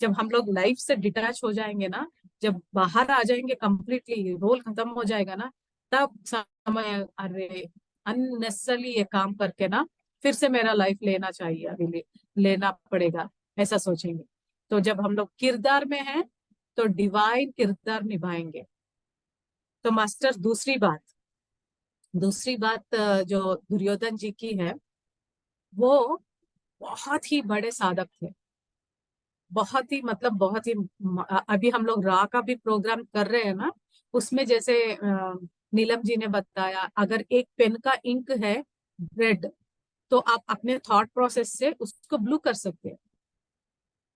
जब हम लोग लाइफ से डिटैच हो जाएंगे ना, जब बाहर आ जाएंगे, कंप्लीटली रोल खत्म हो जाएगा ना, तब समय, अरे अननेसेसरली ये काम करके ना फिर से मेरा लाइफ लेना चाहिए, अभी लेना पड़ेगा, ऐसा सोचेंगे। तो जब हम लोग किरदार में हैं तो डिवाइन किरदार निभाएंगे। तो मास्टर, दूसरी बात जो दुर्योधन जी की है, वो बहुत ही बड़े साधक थे। बहुत ही, मतलब बहुत ही अभी हम लोग रा का भी प्रोग्राम कर रहे हैं ना, उसमें जैसे नीलम जी ने बताया, अगर एक पेन का इंक है रेड, तो आप अपने थॉट प्रोसेस से उसको ब्लू कर सकते हैं।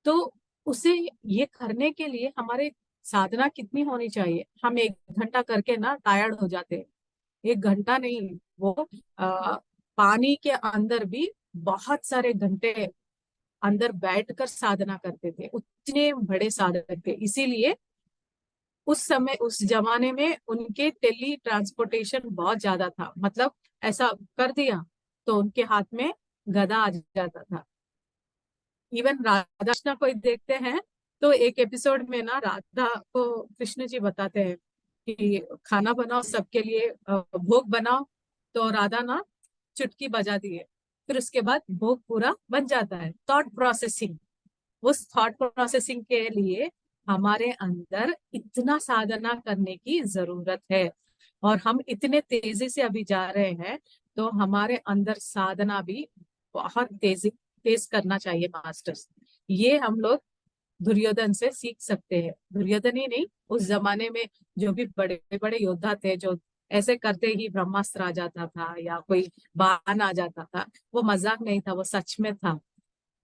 तो उसे ये करने के लिए हमारे साधना कितनी होनी चाहिए। हम 1 घंटा करके ना टायर्ड हो जाते हैं। 1 घंटा नहीं, वो पानी के अंदर भी बहुत सारे घंटे अंदर बैठकर साधना करते थे, उतने बड़े साधक थे। इसीलिए उस समय, उस जमाने में उनके टेली ट्रांसपोर्टेशन बहुत ज्यादा था, मतलब ऐसा कर दिया तो उनके हाथ में गदा आ जाता था। इवन राधा कृष्ण को देखते हैं तो एक एपिसोड में ना राधा को कृष्ण जी बताते हैं कि खाना बनाओ सबके लिए, भोग बनाओ। तो राधा ना चुटकी बजा दी है, फिर उसके बाद भोग पूरा बन जाता है। थॉट प्रोसेसिंग, उस थॉट प्रोसेसिंग के लिए हमारे अंदर इतना साधना करने की जरूरत है। और हम इतने तेजी से अभी जा रहे हैं, तो हमारे अंदर साधना भी बहुत तेज करना चाहिए मास्टर्स। ये हम लोग दुर्योधन से सीख सकते हैं। दुर्योधन ही नहीं, उस जमाने में जो भी बड़े बड़े योद्धा थे, जो ऐसे करते ही ब्रह्मास्त्र आ जाता था या कोई बाण आ जाता था, वो मजाक नहीं था, वो सच में था।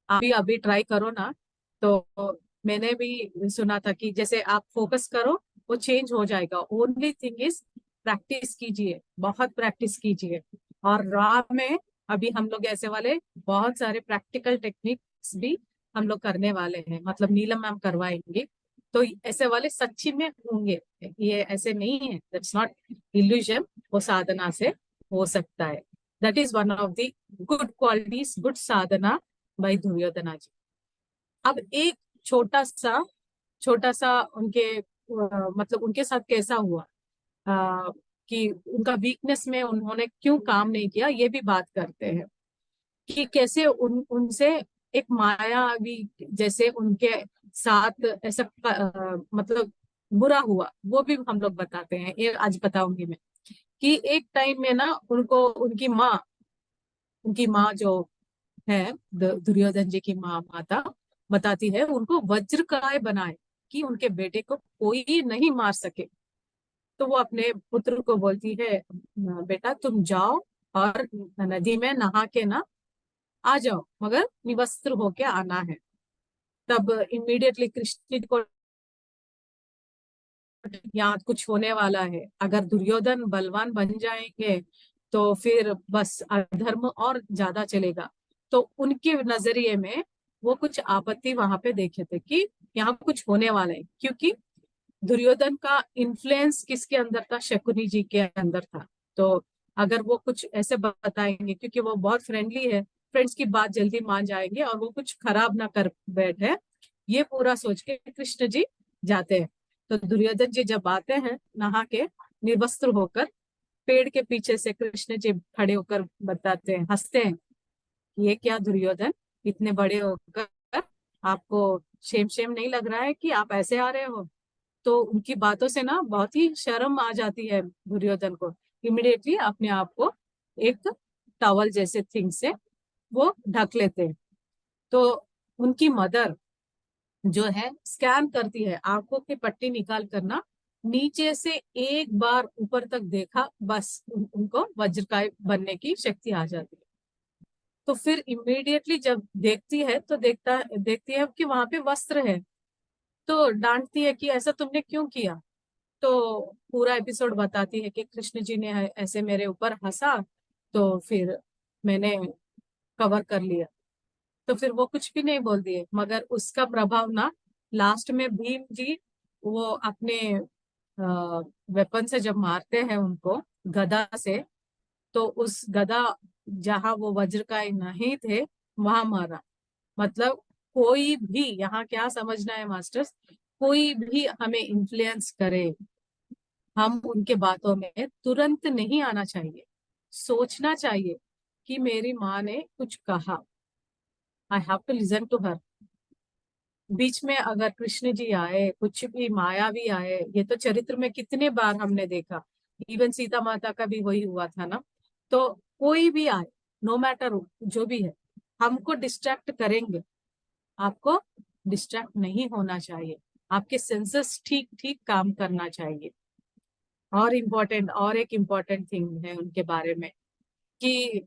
आप भी अभी ट्राई करो ना। तो मैंने भी सुना था कि जैसे आप फोकस करो, वो चेंज हो जाएगा। ओनली थिंग इज प्रैक्टिस कीजिए, बहुत प्रैक्टिस कीजिए। और रॉ में अभी हम लोग ऐसे वाले बहुत सारे प्रैक्टिकल टेक्निक्स भी हम लोग करने वाले हैं, मतलब नीलम मैम करवाएंगे। तो ऐसे वाले सच्ची में होंगे, ये ऐसे नहीं है, दैट्स नॉट इल्यूजन, वो साधना से हो सकता है। That is one of the good qualities, good Sadhana भाई दुर्योधना जी। अब एक छोटा सा उनके मतलब उनके साथ कैसा हुआ, कि उनका वीकनेस में उन्होंने क्यों काम नहीं किया, ये भी बात करते हैं। कि कैसे उनसे एक मायावी जैसे उनके साथ ऐसा मतलब बुरा हुआ वो भी हम लोग बताते हैं। ये आज बताऊंगी मैं कि एक टाइम में ना उनको उनकी माँ जो है, दुर्योधन जी की माँ माता बताती है उनको वज्रकाय बनाए कि उनके बेटे को कोई नहीं मार सके। तो वो अपने पुत्र को बोलती है, बेटा तुम जाओ और नदी में नहा के ना आ जाओ, मगर निवस्त्र होके आना है। तब इमीडिएटली कृष्ण को यहाँ कुछ होने वाला है, अगर दुर्योधन बलवान बन जाएंगे तो फिर बस अधर्म और ज्यादा चलेगा। तो उनके नजरिए में वो कुछ आपत्ति वहां पे देखे थे कि यहाँ कुछ होने वाला है, क्योंकि दुर्योधन का इन्फ्लुएंस किसके अंदर था? शकुनी जी के अंदर था। तो अगर वो कुछ ऐसे बताएंगे, क्योंकि वो बहुत फ्रेंडली है, फ्रेंड्स की बात जल्दी मान जाएंगे और वो कुछ खराब ना कर बैठे, ये पूरा सोच के कृष्ण जी जाते हैं। तो दुर्योधन जी जब आते हैं नहा के निर्वस्त्र होकर, पेड़ के पीछे से कृष्ण जी खड़े होकर बताते हैं, हंसते हैं, ये क्या दुर्योधन, इतने बड़े होकर आपको शेम शेम नहीं लग रहा है कि आप ऐसे आ रहे हो? तो उनकी बातों से ना बहुत ही शर्म आ जाती है दुर्योधन को। इमिडिएटली अपने आप को एक टॉवल जैसे थिंग से वो ढक लेते हैं। तो उनकी मदर जो है स्कैन करती है, आंखों की पट्टी निकाल कर ना नीचे से एक बार ऊपर तक देखा, बस उनको वज्रकाय बनने की शक्ति आ जाती है। तो फिर इमीडिएटली जब देखती है तो देखती है कि वहां पे वस्त्र है। तो डांटती है कि ऐसा तुमने क्यों किया? तो पूरा एपिसोड बताती है कि कृष्ण जी ने ऐसे मेरे ऊपर हंसा, तो फिर मैंने कवर कर लिया। तो फिर वो कुछ भी नहीं बोलती है, मगर उसका प्रभाव ना लास्ट में भीम जी वो अपने वेपन से जब मारते हैं उनको गदा से, तो उस गदा जहां वो वज्रकाय नहीं थे वहां मारा। मतलब कोई भी यहाँ क्या समझना है मास्टर्स, कोई भी हमें इन्फ्लुएंस करे, हम उनके बातों में तुरंत नहीं आना चाहिए। सोचना चाहिए कि मेरी माँ ने कुछ कहा, I have to listen to her. बीच में अगर कृष्ण जी आए, कुछ भी माया भी आए, ये तो चरित्र में कितने बार हमने देखा। इवन सीता माता का भी वही हुआ था ना। तो कोई भी आए, नो मैटर जो भी है, हमको डिस्ट्रैक्ट करेंगे। आपको डिस्ट्रैक्ट नहीं होना चाहिए, आपके सेंसेस ठीक ठीक काम करना चाहिए। और एक इम्पोर्टेंट थिंग है उनके बारे में कि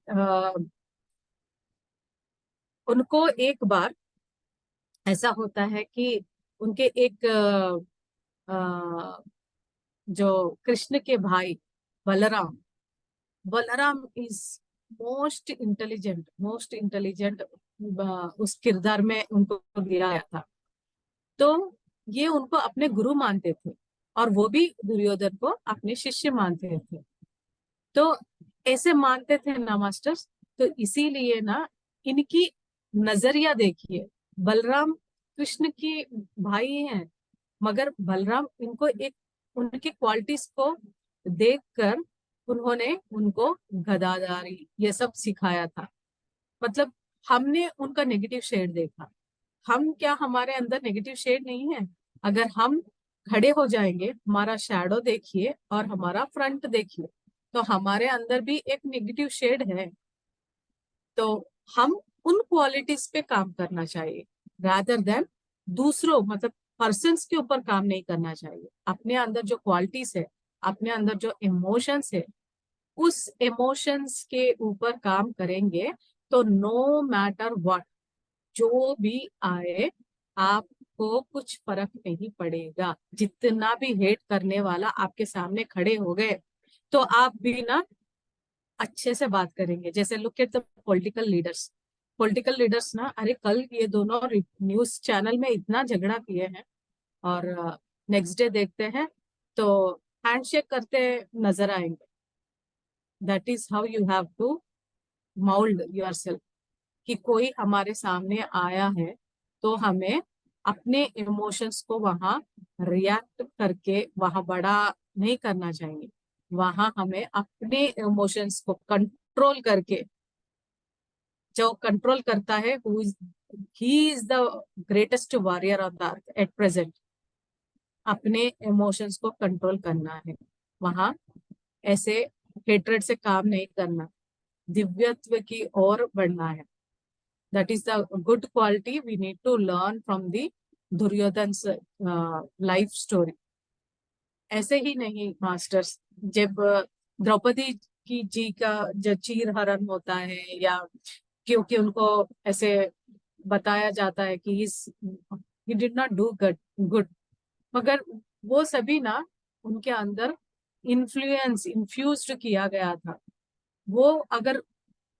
उनको एक बार ऐसा होता है कि उनके एक जो कृष्ण के भाई Balram, Balram is most intelligent उस किरदार में उनको दिया गया था। तो ये उनको अपने गुरु मानते थे और वो भी दुर्योधन को अपने शिष्य मानते थे। तो ऐसे मानते थे ना मास्टर्स, तो इसीलिए ना इनकी नजरिया देखिए, बलराम कृष्ण की भाई हैं, मगर बलराम इनको एक उनकी क्वालिटीज को देखकर उन्होंने उनको गदादारी ये सब सिखाया था। मतलब हमने उनका नेगेटिव शेड देखा। हम क्या, हमारे अंदर नेगेटिव शेड नहीं है? अगर हम खड़े हो जाएंगे, हमारा शैडो देखिए और हमारा फ्रंट देखिए, तो हमारे अंदर भी एक नेगेटिव शेड है। तो हम उन क्वालिटीज पे काम करना चाहिए, रादर देन दूसरों, मतलब पर्सन्स के ऊपर काम नहीं करना चाहिए। अपने अंदर जो क्वालिटीज है, अपने अंदर जो इमोशंस है, उस इमोशंस के ऊपर काम करेंगे तो नो मैटर व्हाट, जो भी आए, आपको कुछ फर्क नहीं पड़ेगा। जितना भी हेट करने वाला आपके सामने खड़े हो गए, तो आप भी ना अच्छे से बात करेंगे। जैसे look at the political leaders ना, अरे कल ये दोनों न्यूज चैनल में इतना झगड़ा किए हैं, और नेक्स्ट डे देखते हैं तो हैंडशेक करते नजर आएंगे। That is how you have to mould yourself. कि कोई हमारे सामने आया है तो हमें अपने इमोशंस को वहां रिएक्ट करके वहां बड़ा नहीं करना चाहिए। वहां हमें अपने इमोशंस को कंट्रोल करके, जो कंट्रोल करता है, he is the greatest warrior on the earth at present. अपने इमोशंस को कंट्रोल करना है। वहां ऐसे हेट्रेड से काम नहीं करना, दिव्यत्व की ओर बढ़ना है। That is the good quality we need to learn from the Duryodhan life story. ऐसे ही नहीं मास्टर्स, जब द्रौपदी की जी का जो चीर हरण होता है, या क्योंकि उनको ऐसे बताया जाता है कि he did not do good good, मगर वो सभी ना उनके अंदर इन्फ्यूज्ड किया गया था। वो अगर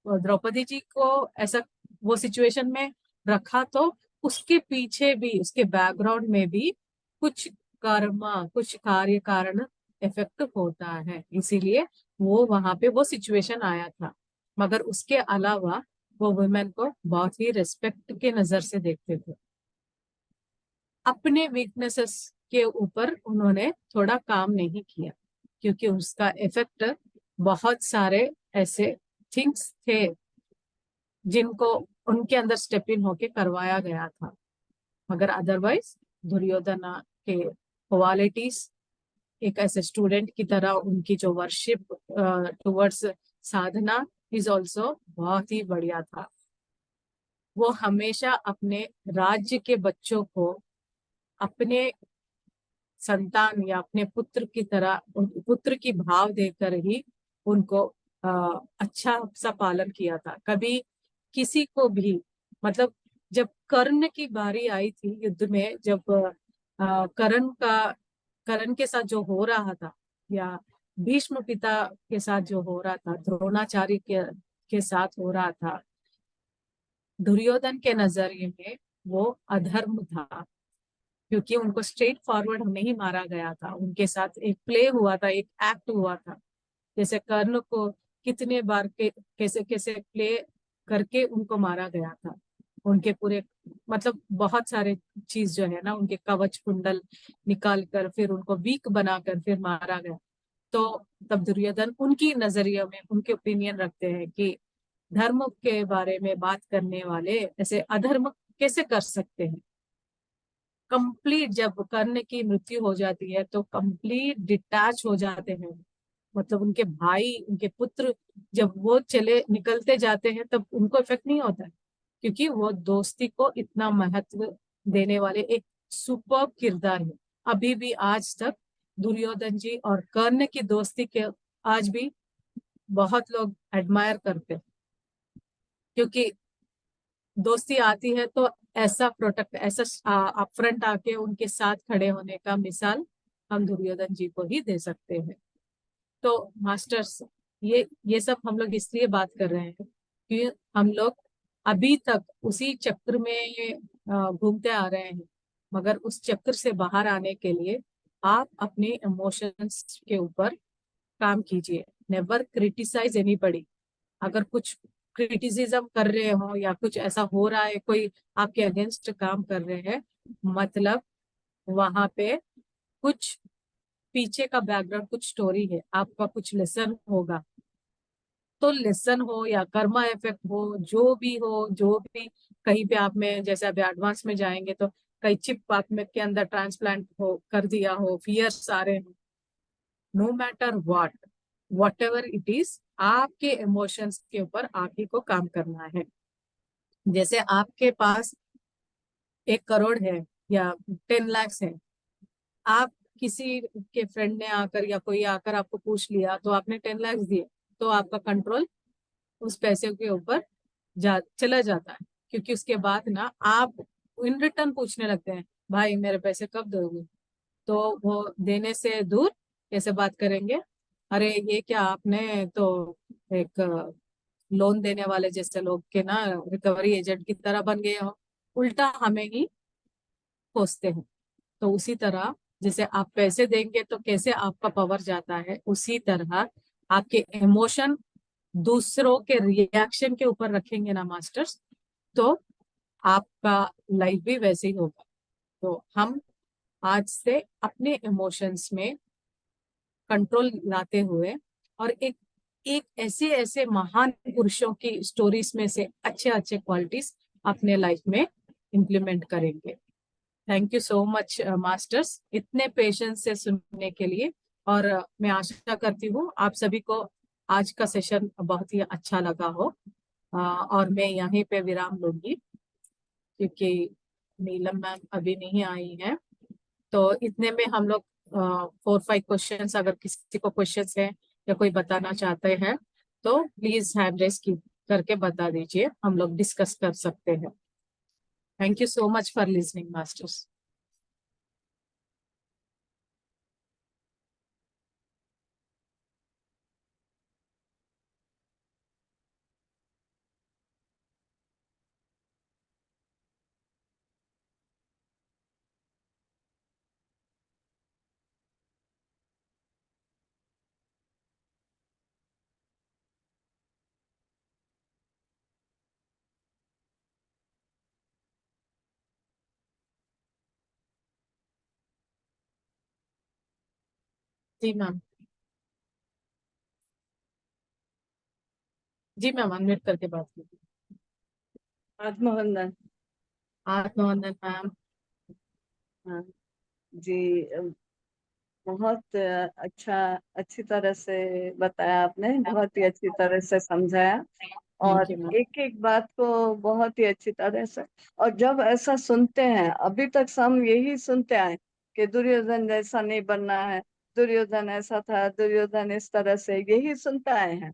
द्रौपदी जी को ऐसा वो सिचुएशन में रखा, तो उसके पीछे भी, उसके बैकग्राउंड में भी कुछ कर्मा, कुछ कार्य कारण इफेक्ट होता है, इसीलिए वो वहां पे वो सिचुएशन आया था। मगर उसके अलावा वो वुमेन को बहुत ही रिस्पेक्ट के नजर से देखते थे। अपने वीकनेसेस के ऊपर उन्होंने थोड़ा काम नहीं किया, क्योंकि उसका इफेक्ट बहुत सारे ऐसे थिंग्स थे जिनको उनके अंदर स्टेप इन होके करवाया गया था। मगर अदरवाइज दुर्योधन के क्वालिटीज, एक ऐसे स्टूडेंट की तरह उनकी जो worship towards Sadhana is also बहुत ही बढ़िया था। वो हमेशा अपने राज्य के बच्चों को अपने संतान या अपने पुत्र की तरह, पुत्र की भाव देकर ही उनको अच्छा सा पालन किया था। कभी किसी को भी, मतलब जब कर्ण की बारी आई थी युद्ध में, जब कर्ण के साथ जो हो रहा था, या भीष्म पिता के साथ जो हो रहा था, द्रोणाचार्य के साथ हो रहा था, दुर्योधन के नजरिए में वो अधर्म था, क्योंकि उनको स्ट्रेट फॉरवर्ड नहीं मारा गया था। उनके साथ एक प्ले हुआ था, एक एक्ट हुआ था। जैसे कर्ण को कितने बार कैसे कैसे प्ले करके उनको मारा गया था। उनके पूरे, मतलब बहुत सारे चीज जो है ना, उनके कवच कुंडल निकाल कर फिर उनको वीक बनाकर फिर मारा गया। तो तब दुर्योधन उनकी नजरिए में, उनके ओपिनियन रखते हैं कि धर्म के बारे में बात करने वाले ऐसे अधर्म कैसे कर सकते हैं। कंप्लीट जब कर्ण की मृत्यु हो जाती है तो कंप्लीट डिटैच हो जाते हैं। मतलब उनके भाई, उनके पुत्र जब वो चले निकलते जाते हैं तब उनको इफेक्ट नहीं होता है, क्योंकि वो दोस्ती को इतना महत्व देने वाले एक सुपर किरदार है। अभी भी आज तक दुर्योधन जी और कर्ण की दोस्ती के आज भी बहुत लोग एडमायर करते हैं, क्योंकि दोस्ती आती है तो ऐसा प्रोटेक्ट, ऐसा अपफ्रंट आके उनके साथ खड़े होने का मिसाल हम दुर्योधन जी को ही दे सकते हैं। तो मास्टर्स, ये सब हम लोग इसलिए बात कर रहे हैं कि हम लोग अभी तक उसी चक्र में घूमते आ रहे हैं। मगर उस चक्र से बाहर आने के लिए आप अपने इमोशंस के ऊपर काम कीजिए। Never criticise anybody. अगर कुछ क्रिटिसिज्म कर रहे हो या कुछ ऐसा हो रहा है, कोई आपके अगेंस्ट काम कर रहे हैं, मतलब वहां पे कुछ पीछे का बैकग्राउंड, कुछ स्टोरी है, आपका कुछ लेसन होगा। तो लेसन हो या कर्मा इफेक्ट हो, जो भी हो, जो भी कहीं पे आप में, जैसे अभी एडवांस में जाएंगे तो कहीं चिप आप में के अंदर ट्रांसप्लांट हो कर दिया हो, फियर्स आ रहे हो, no matter whatever it is, आपके इमोशंस के ऊपर आप ही को काम करना है। जैसे आपके पास 1 करोड़ है या 10 लाख है, आप किसी के फ्रेंड ने आकर या कोई आकर आपको पूछ लिया तो आपने 10 लाख दिए, तो आपका कंट्रोल उस पैसे के ऊपर चला जाता है। क्योंकि उसके बाद ना आप इन रिटर्न पूछने लगते हैं, भाई मेरे पैसे कब दोगे। तो वो देने से दूर कैसे बात करेंगे, अरे ये क्या आपने तो एक लोन देने वाले जैसे लोग के ना रिकवरी एजेंट की तरह बन गए हो, उल्टा हमें ही कोसते हैं। तो उसी तरह जैसे आप पैसे देंगे तो कैसे आपका पावर जाता है, उसी तरह आपके इमोशन दूसरों के रिएक्शन के ऊपर रखेंगे ना मास्टर्स, तो आपका लाइफ भी वैसे ही होगा। तो हम आज से अपने इमोशंस में कंट्रोल लाते हुए, और एक एक ऐसे ऐसे महान पुरुषों की स्टोरीज में से अच्छे अच्छे क्वालिटीज अपने लाइफ में इम्प्लीमेंट करेंगे। Thank you so much masters, इतने पेशेंस से सुनने के लिए। और मैं आशा करती हूँ आप सभी को आज का सेशन बहुत ही अच्छा लगा हो। और मैं यहीं पे विराम लूंगी क्योंकि नीलम मैम अभी नहीं आई है। तो इतने में हम लोग 4-5 क्वेश्चंस, अगर किसी को क्वेश्चंस है या कोई बताना चाहते हैं तो प्लीज हैंड रेस की करके बता दीजिए, हम लोग डिस्कस कर सकते हैं। Thank you so much for listening masters. जी मैम। जी मैम, अनम्यूट करके बात कीजिए। आत्मवंदन। आत्मवंदन मैम। हाँ जी। बहुत अच्छा, अच्छी तरह से बताया आपने, बहुत ही अच्छी तरह से समझाया थैंक और यू मैम। एक एक बात को बहुत ही अच्छी तरह से। और जब ऐसा सुनते हैं, अभी तक हम यही सुनते आए कि दुर्योधन जैसा नहीं बनना है, दुर्योधन ऐसा था, दुर्योधन इस तरह से, यही सुनते आए हैं।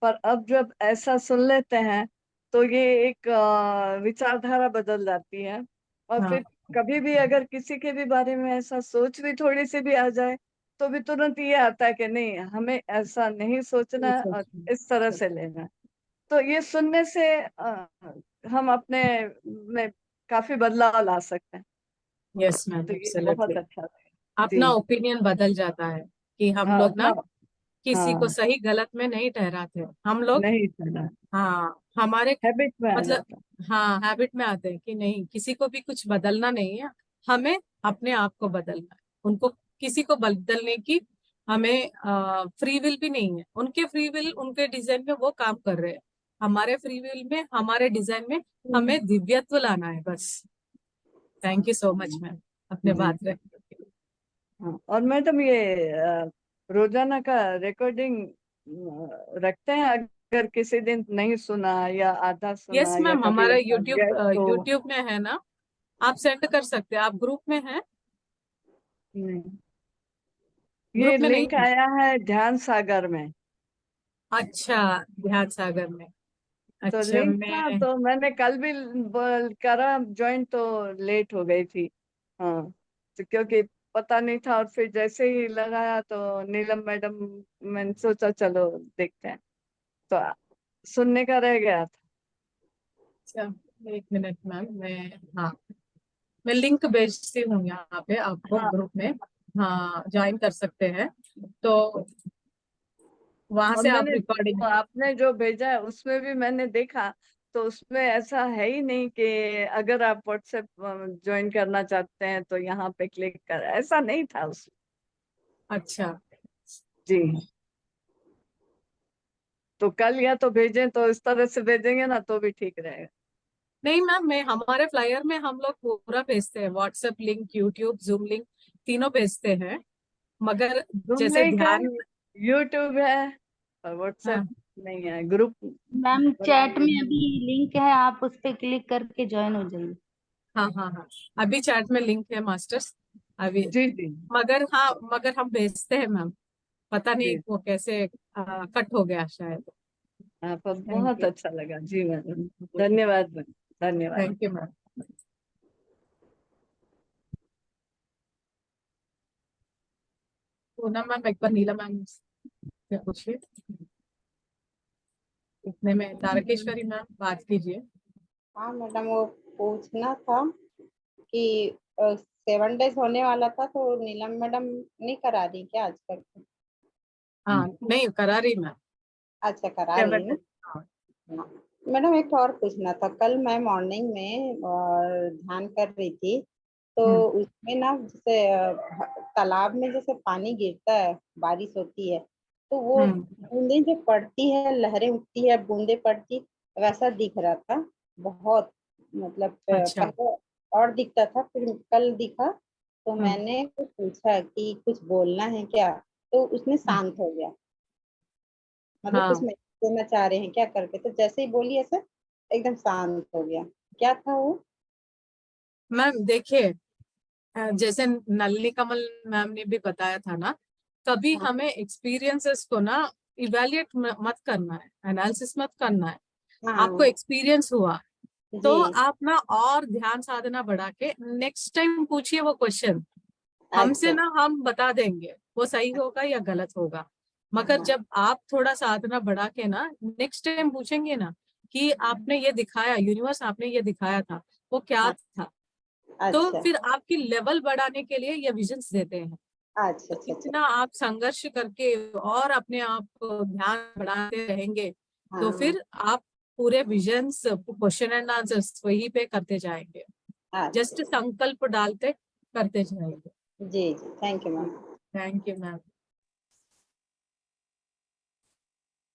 पर अब जब ऐसा सुन लेते हैं तो ये एक विचारधारा बदल जाती है। और हाँ। फिर कभी भी अगर किसी के भी बारे में ऐसा सोच भी थोड़ी सी भी आ जाए तो भी तुरंत ये आता है कि नहीं, हमें ऐसा नहीं सोचना है और इस तरह से लेना है। तो ये सुनने से हम अपने में काफी बदलाव ला सकते हैं। यस मैम, तो ये एब्सोल्युटली। बहुत अच्छा है। अपना जी। ओपिनियन बदल जाता है कि हम हाँ, लोग अपना। ना किसी को हाँ, सही गलत में नहीं ठहराते हम लोग। नहीं सुना। हाँ, हमारे हैबिट में आ मतलब, जाता हाँ, हैबिट में आते हैं कि नहीं, किसी को भी कुछ बदलना नहीं है, हमें अपने आप को बदलना है। उनको किसी को बदलने की हमें फ्री विल भी नहीं है। उनके फ्री विल, उनके डिजाइन में वो काम कर रहे हैं। हमारे फ्री विल में, हमारे डिजाइन में है। हमें दिव्यत्व लाना है बस। Thank you so much ma'am, अपने जी। बात रखने के लिए। हाँ, और मैडम ये रोजाना का रिकॉर्डिंग रखते हैं? अगर किसी दिन नहीं सुना या आधा यस सुना या मैम, कभी हमारा गया यूट्यूब तो। यूट्यूब में है ना, आप सेंड कर सकते हैं। आप ग्रुप में हैं? नहीं, ये ग्रुप में नहीं लिंक है? आया है ध्यान सागर में। अच्छा, ध्यान सागर में। तो अच्छा लिंक था मैं, तो मैंने कल भी करा ज्वाइन, तो लेट हो गई थी। हाँ, तो क्योंकि पता नहीं था, और फिर जैसे ही लगाया तो नीलम मैडम, मैंने सोचा चलो देखते हैं, तो सुनने का रह गया था। अच्छा, एक मिनट मैम, मैं, हाँ, मैं लिंक भेजती हूँ यहाँ पे आपको हाँ, ग्रुप में। हाँ, ज्वाइन कर सकते हैं तो वहां और से आप मैंने रिकॉर्डिंग। आपने जो भेजा है उसमें भी मैंने देखा, तो उसमें ऐसा है ही नहीं कि अगर आप व्हाट्सएप ज्वाइन करना चाहते हैं तो यहाँ पे क्लिक कर, ऐसा नहीं था उसमें। अच्छा। जी। तो कल या तो भेजें, तो इस तरह से भेजेंगे ना तो भी ठीक रहेगा। नहीं मैम, मैं, हमारे फ्लायर में हम लोग पूरा भेजते हैं, WhatsApp link, YouTube, zoom link, तीनों भेजते हैं। मगर जूम जैसे लिंक है, ध्यान, यूट्यूब है, और व्हाट्सएप हाँ नहीं है, ग्रुप। मैम चैट में अभी लिंक है, आप उस पे क्लिक करके ज्वाइन हो जाइए। हाँ हाँ हाँ, अभी चैट में लिंक है मास्टर्स अभी। जी जी मगर हाँ, मगर हम भेजते हैं मैम, पता नहीं जी। वो कैसे कट हो गया शायद। आप थैंक बहुत यू। अच्छा लगा जी मैडम। धन्यवाद मैम, धन्यवाद। Thank you ma'am. Poonam ma'am, एक बार नीला मैम से पूछिए। इतने में तारकेश्वरी मैम बात कीजिए। हाँ मैडम, वो पूछना था कि 7 डेज होने वाला था तो नीलम मैडम नहीं करा रही क्या आजकल? हाँ, नहीं करा रही मैम। अच्छा, करा रही है 7 ना। हाँ। हाँ। मैडम, एक और पूछना था। कल मैं मॉर्निंग में ध्यान कर रही थी, तो हम्म उसमें ना जैसे तालाब में जैसे पानी गिरता है, बारिश होती है, तो वो हम्म। बूंदें जो पड़ती है, लहरें उठती है, बूंदें पड़ती, वैसा दिख रहा था बहुत। मतलब अच्छा। पहले और दिखता था, फिर कल दिखा तो हम्म। मैंने कुछ पूछा कि कुछ बोलना है क्या, तो उसने शांत हो गया, मतलब कुछ हाँ मैसेज देना चाह रहे हैं क्या करके, तो जैसे ही बोली ऐसे एकदम शांत हो गया। क्या था वो? मैम देखिए, जैसे नलिनी कमल मैम ने भी बताया था ना, कभी हाँ हमें एक्सपीरियंसेस को ना इवेल्युएट मत करना है, एनालिसिस मत करना है। आपको हाँ एक्सपीरियंस हुआ तो जी। आप ना और ध्यान साधना बढ़ा के नेक्स्ट टाइम पूछिए वो क्वेश्चन। हमसे अच्छा। ना हम बता देंगे वो सही होगा या गलत होगा, मगर हाँ जब आप थोड़ा साधना बढ़ा के ना नेक्स्ट टाइम पूछेंगे ना कि आपने ये दिखाया, यूनिवर्स आपने ये दिखाया था, वो क्या हाँ, था, तो अच्छा फिर आपकी लेवल बढ़ाने के लिए ये विजन्स देते हैं। अच्छा तो अच्छा अच्छा। इतना आप संघर्ष करके और अपने आप को ध्यान बढ़ाते रहेंगे तो हाँ फिर आप पूरे विजन्स, क्वेश्चन एंड आंसर्स वही पे करते जाएंगे, अच्छा। जस्ट संकल्प डालते करते जाएंगे। जी जी, thank you ma'am. Thank you ma'am.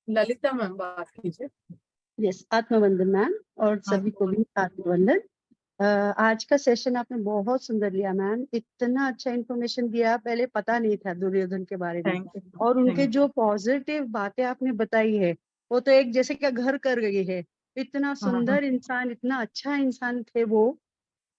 Lalita ma'am बात कीजिए। यस, आत्मवंदन मैम, और सभी को भी आत्मवंदन। आज का सेशन आपने बहुत सुंदर लिया मैम, इतना अच्छा इन्फॉर्मेशन दिया, पहले पता नहीं था दुर्योधन के बारे में, थैंक यू। और उनके थैंक जो पॉजिटिव बातें आपने बताई है वो तो एक जैसे क्या घर कर गई है। इतना हाँ सुंदर इंसान, इतना अच्छा इंसान थे वो,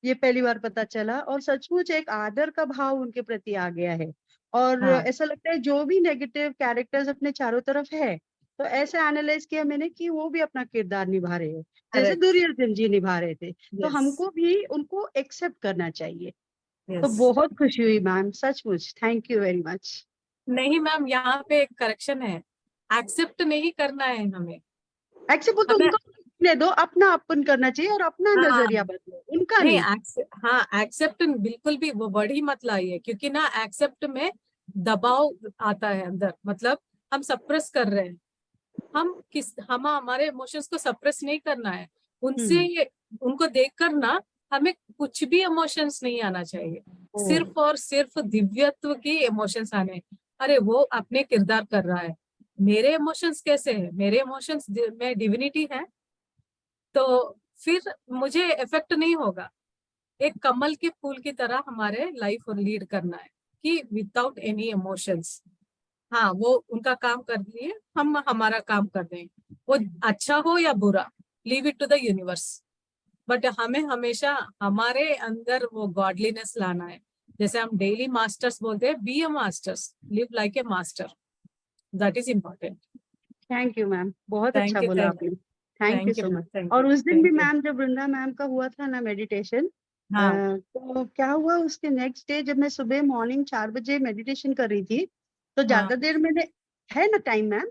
ये पहली बार पता चला, और सचमुच एक आदर का भाव उनके प्रति आ गया है। और हाँ ऐसा लगता है जो भी नेगेटिव कैरेक्टर्स अपने चारों तरफ है, तो ऐसे एनालाइज किया मैंने कि वो भी अपना किरदार निभा रहे हैं, जैसे करेक्ट। दुर्योधन जी निभा रहे थे, तो यस हमको भी उनको एक्सेप्ट करना चाहिए। तो यस। बहुत खुशी हुई मैम, सचमुच थैंक यू वेरी मच। नहीं मैम, यहाँ पे एक करेक्शन है, एक्सेप्ट नहीं करना है हमें। एक्सेप्ट बोल तो हमें उनको ले दो, अपना अपन करना चाहिए और अपना हाँ नजरिया बदलो, उनका नहीं, नहीं। हाँ एक्सेप्ट बिल्कुल भी वो वर्ड ही मत लाइए, क्योंकि ना एक्सेप्ट में दबाव आता है अंदर, मतलब हम सप्रेस कर रहे हैं। हम हमारे इमोशंस को सप्रेस नहीं करना है, उनसे हम्म। उनको देखकर ना हमें कुछ भी इमोशंस नहीं आना चाहिए, ओ, सिर्फ और सिर्फ दिव्यत्व की इमोशंस आने। अरे वो अपने किरदार कर रहा है, मेरे इमोशंस कैसे हैं, मेरे इमोशंस में डिविनिटी है, तो फिर मुझे इफेक्ट नहीं होगा। एक कमल के फूल की तरह हमारे लाइफ और लीड करना है कि विदाउट एनी इमोशंस। हाँ वो उनका काम कर लिए, हम हमारा काम कर दें, वो अच्छा हो या बुरा, leave it to the universe. But हमें हमेशा हमारे अंदर वो गॉडलीनेस लाना है, जैसे हम डेली मास्टर्स बोलते हैं, be a masters, live like a master, that is important. Thank you ma'am, बहुत अच्छा थैंक यू। बोला थैंक आपने, you. Thank you thank you so much. Ma'am. Thank और यू। उस दिन भी थैंक यू। मैम जब वृंदा मैम का हुआ था ना मेडिटेशन, हाँ तो क्या हुआ उसके नेक्स्ट डे जब मैं सुबह मॉर्निंग 4 बजे मेडिटेशन कर रही थी, तो हाँ ज्यादा देर मैंने, है ना टाइम मैम?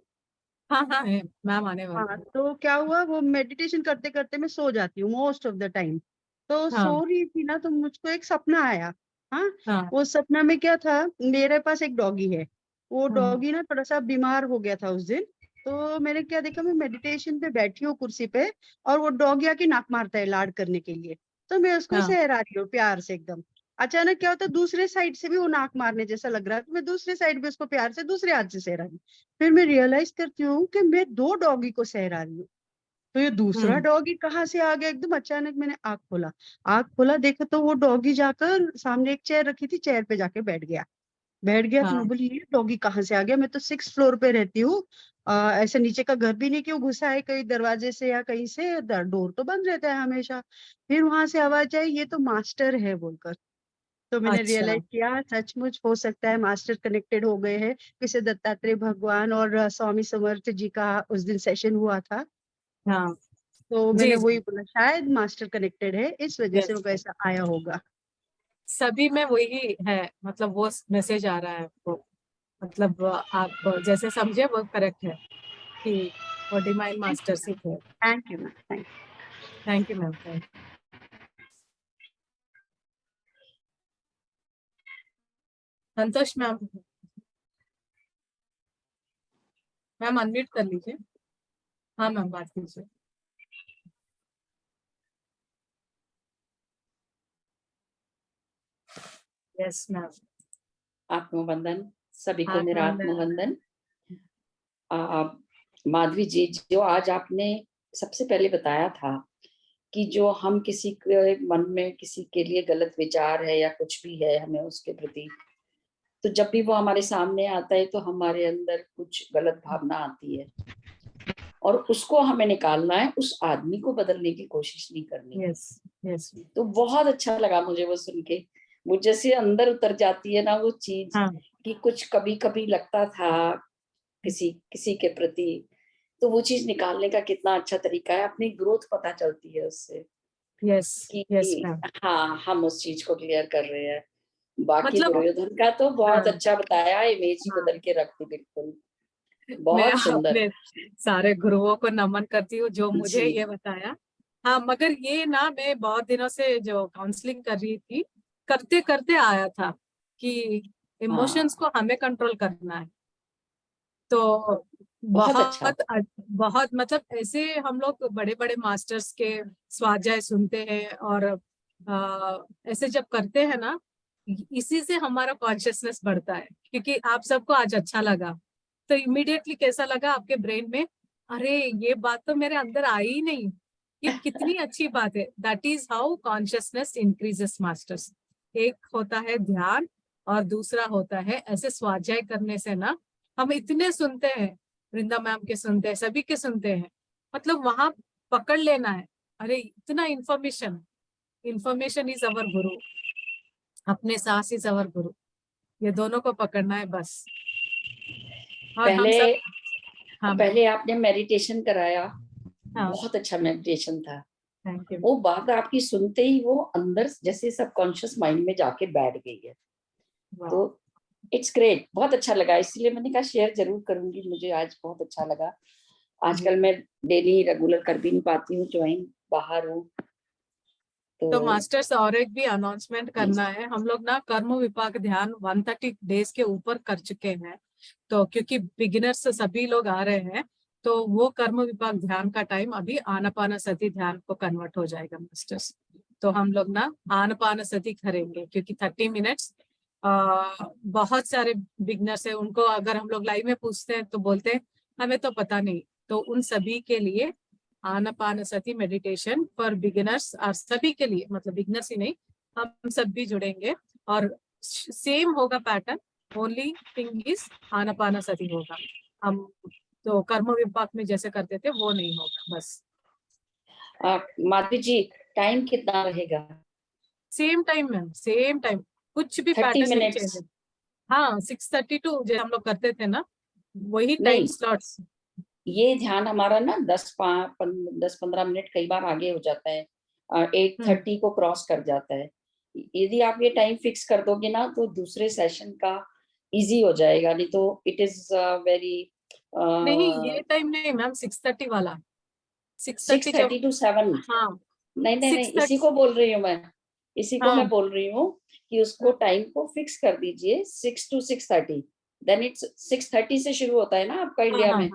हाँ हाँ है मैम, आने हाँ, वाली है। तो क्या हुआ, वो मेडिटेशन करते करते मैं सो जाती हूँ मोस्ट ऑफ द टाइम। तो हाँ सो रही थी ना, तो मुझको एक सपना आया। हाँ, हाँ वो सपना में क्या था, मेरे पास एक डॉगी है, वो हाँ डॉगी ना थोड़ा सा बीमार हो गया था उस दिन। तो मैंने क्या देखा, मैं मेडिटेशन पे बैठी हूँ कुर्सी पे, और वो डॉगी आके नाक मारता है लाड करने के लिए, तो मैं उसको हाँ सहरा रही हूँ प्यार से एकदम। अचानक क्या होता है, दूसरे साइड से भी वो नाक मारने जैसा लग रहा है, तो मैं दूसरे साइड भी उसको प्यार से दूसरे हाथ से सहरा रही हूँ। फिर मैं रियलाइज करती हूँ कि मैं 2 डॉगी को सहरा रही हूँ। तो ये दूसरा हम्म डॉगी कहाँ से आ गया, एकदम अचानक मैंने आंख खोला। आंख खोला, देखा तो वो डॉगी जाकर सामने एक चेयर रखी थी, चेयर पे जाके बैठ गया। बैठ गया तो मैं हाँ बोली ये डॉगी कहाँ से आ गया, मैं तो 6th फ्लोर पे रहती हूँ। ऐसे नीचे का घर भी नहीं, क्यों घुसा है कहीं दरवाजे से या कहीं से, डोर तो बंद रहता है हमेशा। फिर वहां से आवाज आई, ये तो मास्टर है बोलकर। तो मैंने अच्छा। रियलाइज किया, सचमुच हो सकता है मास्टर कनेक्टेड हो गए हैं, किसी दत्तात्रेय भगवान और स्वामी समर्थ जी का उस दिन सेशन हुआ था। हाँ तो जी मैंने वही जी। बोला, शायद मास्टर कनेक्टेड है, इस वजह से यस, वो कैसा आया होगा। सभी में वही है, मतलब वो मैसेज आ रहा है आपको, मतलब आप जैसे समझे वो करेक्ट है कि वो डिवाइन मास्टरशिप है। Thank you ma'am, thank thank you ma'am. Thank Santosh ma'am, ma'am unmute कर लीजिए। हाँ मैम बात कीजिए। Yes ma'am. आत्मवंदन, सभी को मेरा आत्मवंदन। आत्मवंदन। आ, माधवी जी, जो आज आपने सबसे पहले बताया था कि जो हम किसी के मन में किसी के लिए गलत विचार है या कुछ भी है हमें उसके प्रति, तो जब भी वो हमारे सामने आता है तो हमारे अंदर कुछ गलत भावना आती है और उसको हमें निकालना है, उस आदमी को बदलने की कोशिश नहीं करनी। यस यस तो बहुत अच्छा लगा मुझे वो सुन के, मुझे से अंदर उतर जाती है ना वो चीज हाँ कि कुछ कभी कभी लगता था किसी किसी के प्रति, तो वो चीज निकालने का कितना अच्छा तरीका है, अपनी ग्रोथ पता चलती है उससे यस यस कि मैम। हाँ हम उस चीज को क्लियर कर रहे हैं। बाकी मतलब दुर्योधन का तो बहुत हाँ अच्छा बताया, इमेज ही हाँ बदल के रख दी बिल्कुल, मैं बहुत सुंदर। अपने सारे गुरुओं को नमन करती हूँ जो मुझे जी ये बताया। हाँ मगर ये ना मैं बहुत दिनों से जो काउंसलिंग कर रही थी, करते करते आया था कि इमोशंस हाँ को हमें कंट्रोल करना है। तो बहुत अच्छा। बहुत मतलब ऐसे हम लोग बड़े बड़े मास्टर्स के स्वाध्याय सुनते हैं और ऐसे जब करते हैं ना, इसी से हमारा कॉन्शियसनेस बढ़ता है। क्योंकि आप सबको आज अच्छा लगा तो इमीडिएटली कैसा लगा आपके ब्रेन में, अरे ये बात तो मेरे अंदर आई ही नहीं, ये कितनी अच्छी बात है। That is how consciousness increases masters. एक होता है ध्यान और दूसरा होता है ऐसे स्वाध्याय करने से ना, हम इतने सुनते हैं, वृंदा मैम के सुनते हैं, सभी के सुनते हैं, मतलब वहां पकड़ लेना है। अरे इतना इंफॉर्मेशन, इंफॉर्मेशन इज अवर गुरु, अपने सांस इज अवर गुरु, ये दोनों को पकड़ना है बस। और हम पहले सब हाँ मैम। पहले आपने मेडिटेशन कराया, हाँ बहुत अच्छा मेडिटेशन था। Thank you. वो बात आपकी सुनते ही वो अंदर जैसे सबकॉन्शियस माइंड में जाके बैठ गई है, तो इट्स ग्रेट, बहुत अच्छा लगा, इसलिए मैंने कहा शेयर जरूर करूंगी, मुझे आज बहुत अच्छा लगा। आजकल मैं डेली रेगुलर कर भी नहीं पाती हूँ ज्वाइन, बाहर हूँ तो तो मास्टर्स और एक भी अनाउंसमेंट करना है। हम लोग ना कर्म विपाक ध्यान 130 डेज के ऊपर कर चुके हैं, तो क्योंकि बिगिनर्स सभी लोग आ रहे हैं, तो वो कर्म विपाक ध्यान का टाइम अभी आनापानसति ध्यान को कन्वर्ट हो जाएगा मास्टर्स। तो हम लोग ना आनापानसति करेंगे क्योंकि 30 मिनट्स बहुत सारे बिगिनर्स है, उनको अगर हम लोग लाइव में पूछते हैं तो बोलते हैं हमें तो पता नहीं। तो उन सभी के लिए आनापानसति मेडिटेशन फॉर बिगिनर्स और सभी के लिए, मतलब बिगिनर्स ही नहीं, हम सब भी जुड़ेंगे और सेम होगा pattern, only thing is Anapanasati होगा। हम तो कर्म विपाक में जैसे करते थे वो नहीं होगा बस। माधवी जी टाइम कितना रहेगा? Same time ma'am, same time, कुछ भी 30 पैटर्न नहीं मिनट्स? चेंज है। हाँ 6:30 टू जैसे हम लोग करते थे ना, वही टाइम नहीं, स्लॉट्स। ये ध्यान हमारा ना 10-15 मिनट कई बार आगे हो जाता है, 8:30 को क्रॉस कर जाता है। यदि आप ये टाइम फिक्स कर दोगे ना तो दूसरे सेशन का इजी हो जाएगा, नहीं तो इट इज वेरी नहीं ये टाइम नहीं मैम, 6:30 वाला, 6:30 जब 6:30 to 7। हाँ नहीं नहीं नहीं, इसी 6:30 को बोल रही हूँ मैं, इसी को हाँ मैं बोल रही हूँ कि उसको टाइम को फिक्स कर दीजिए 6 to 6:30, देन इट्स 6:30 से शुरू होता है ना आपका हाँ इंडिया हाँ में।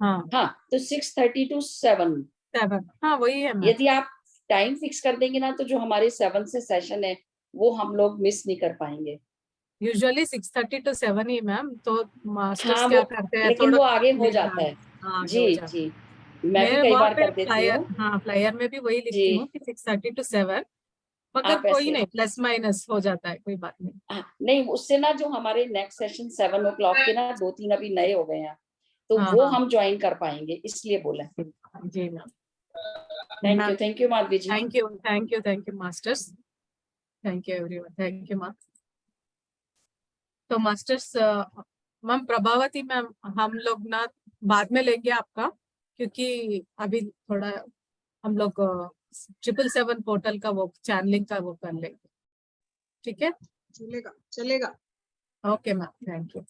हाँ हाँ तो 6:30 to 7, 7 हाँ वही है मैम। यदि आप टाइम फिक्स कर देंगे ना तो जो हमारे 7 से सेशन है वो हम लोग मिस नहीं कर पाएंगे। यूजुअली 6:30 to 7 ही मैम, तो मास्टर्स हाँ क्या वो, करते हैं लेकिन थोड़ा वो आगे हो लेट, जाता है। हाँ आगे जी हो जाता जी, है। मैं भी मैं कई वहाँ बार पे कर देती फ्लायर, हूँ। हाँ फ्लायर में भी वही लिखती हूँ जी कि 6:30 to 7, मगर आप कोई ऐसे, नहीं, प्लस माइनस हो जाता है, कोई बात नहीं। नहीं उससे ना जो हमारे नेक्स्ट सेशन 7 o'clock के ना 2-3 अभी नए हो गए हैं, तो हाँ वो हाँ हम ज्वाइन कर पाएंगे, इसलिए बोला। जी ma'am. Thank you Madhavi ji. Thank you thank you thank you masters, thank you everyone, thank you ma'am. तो मास्टर्स मैम प्रभावती मैम, हम लोग ना बाद में लेंगे आपका, क्योंकि अभी थोड़ा हम लोग 777 पोर्टल का वो चैनलिंग का वो कर लेंगे, ठीक है? चलेगा चलेगा। Okay ma'am, thank you.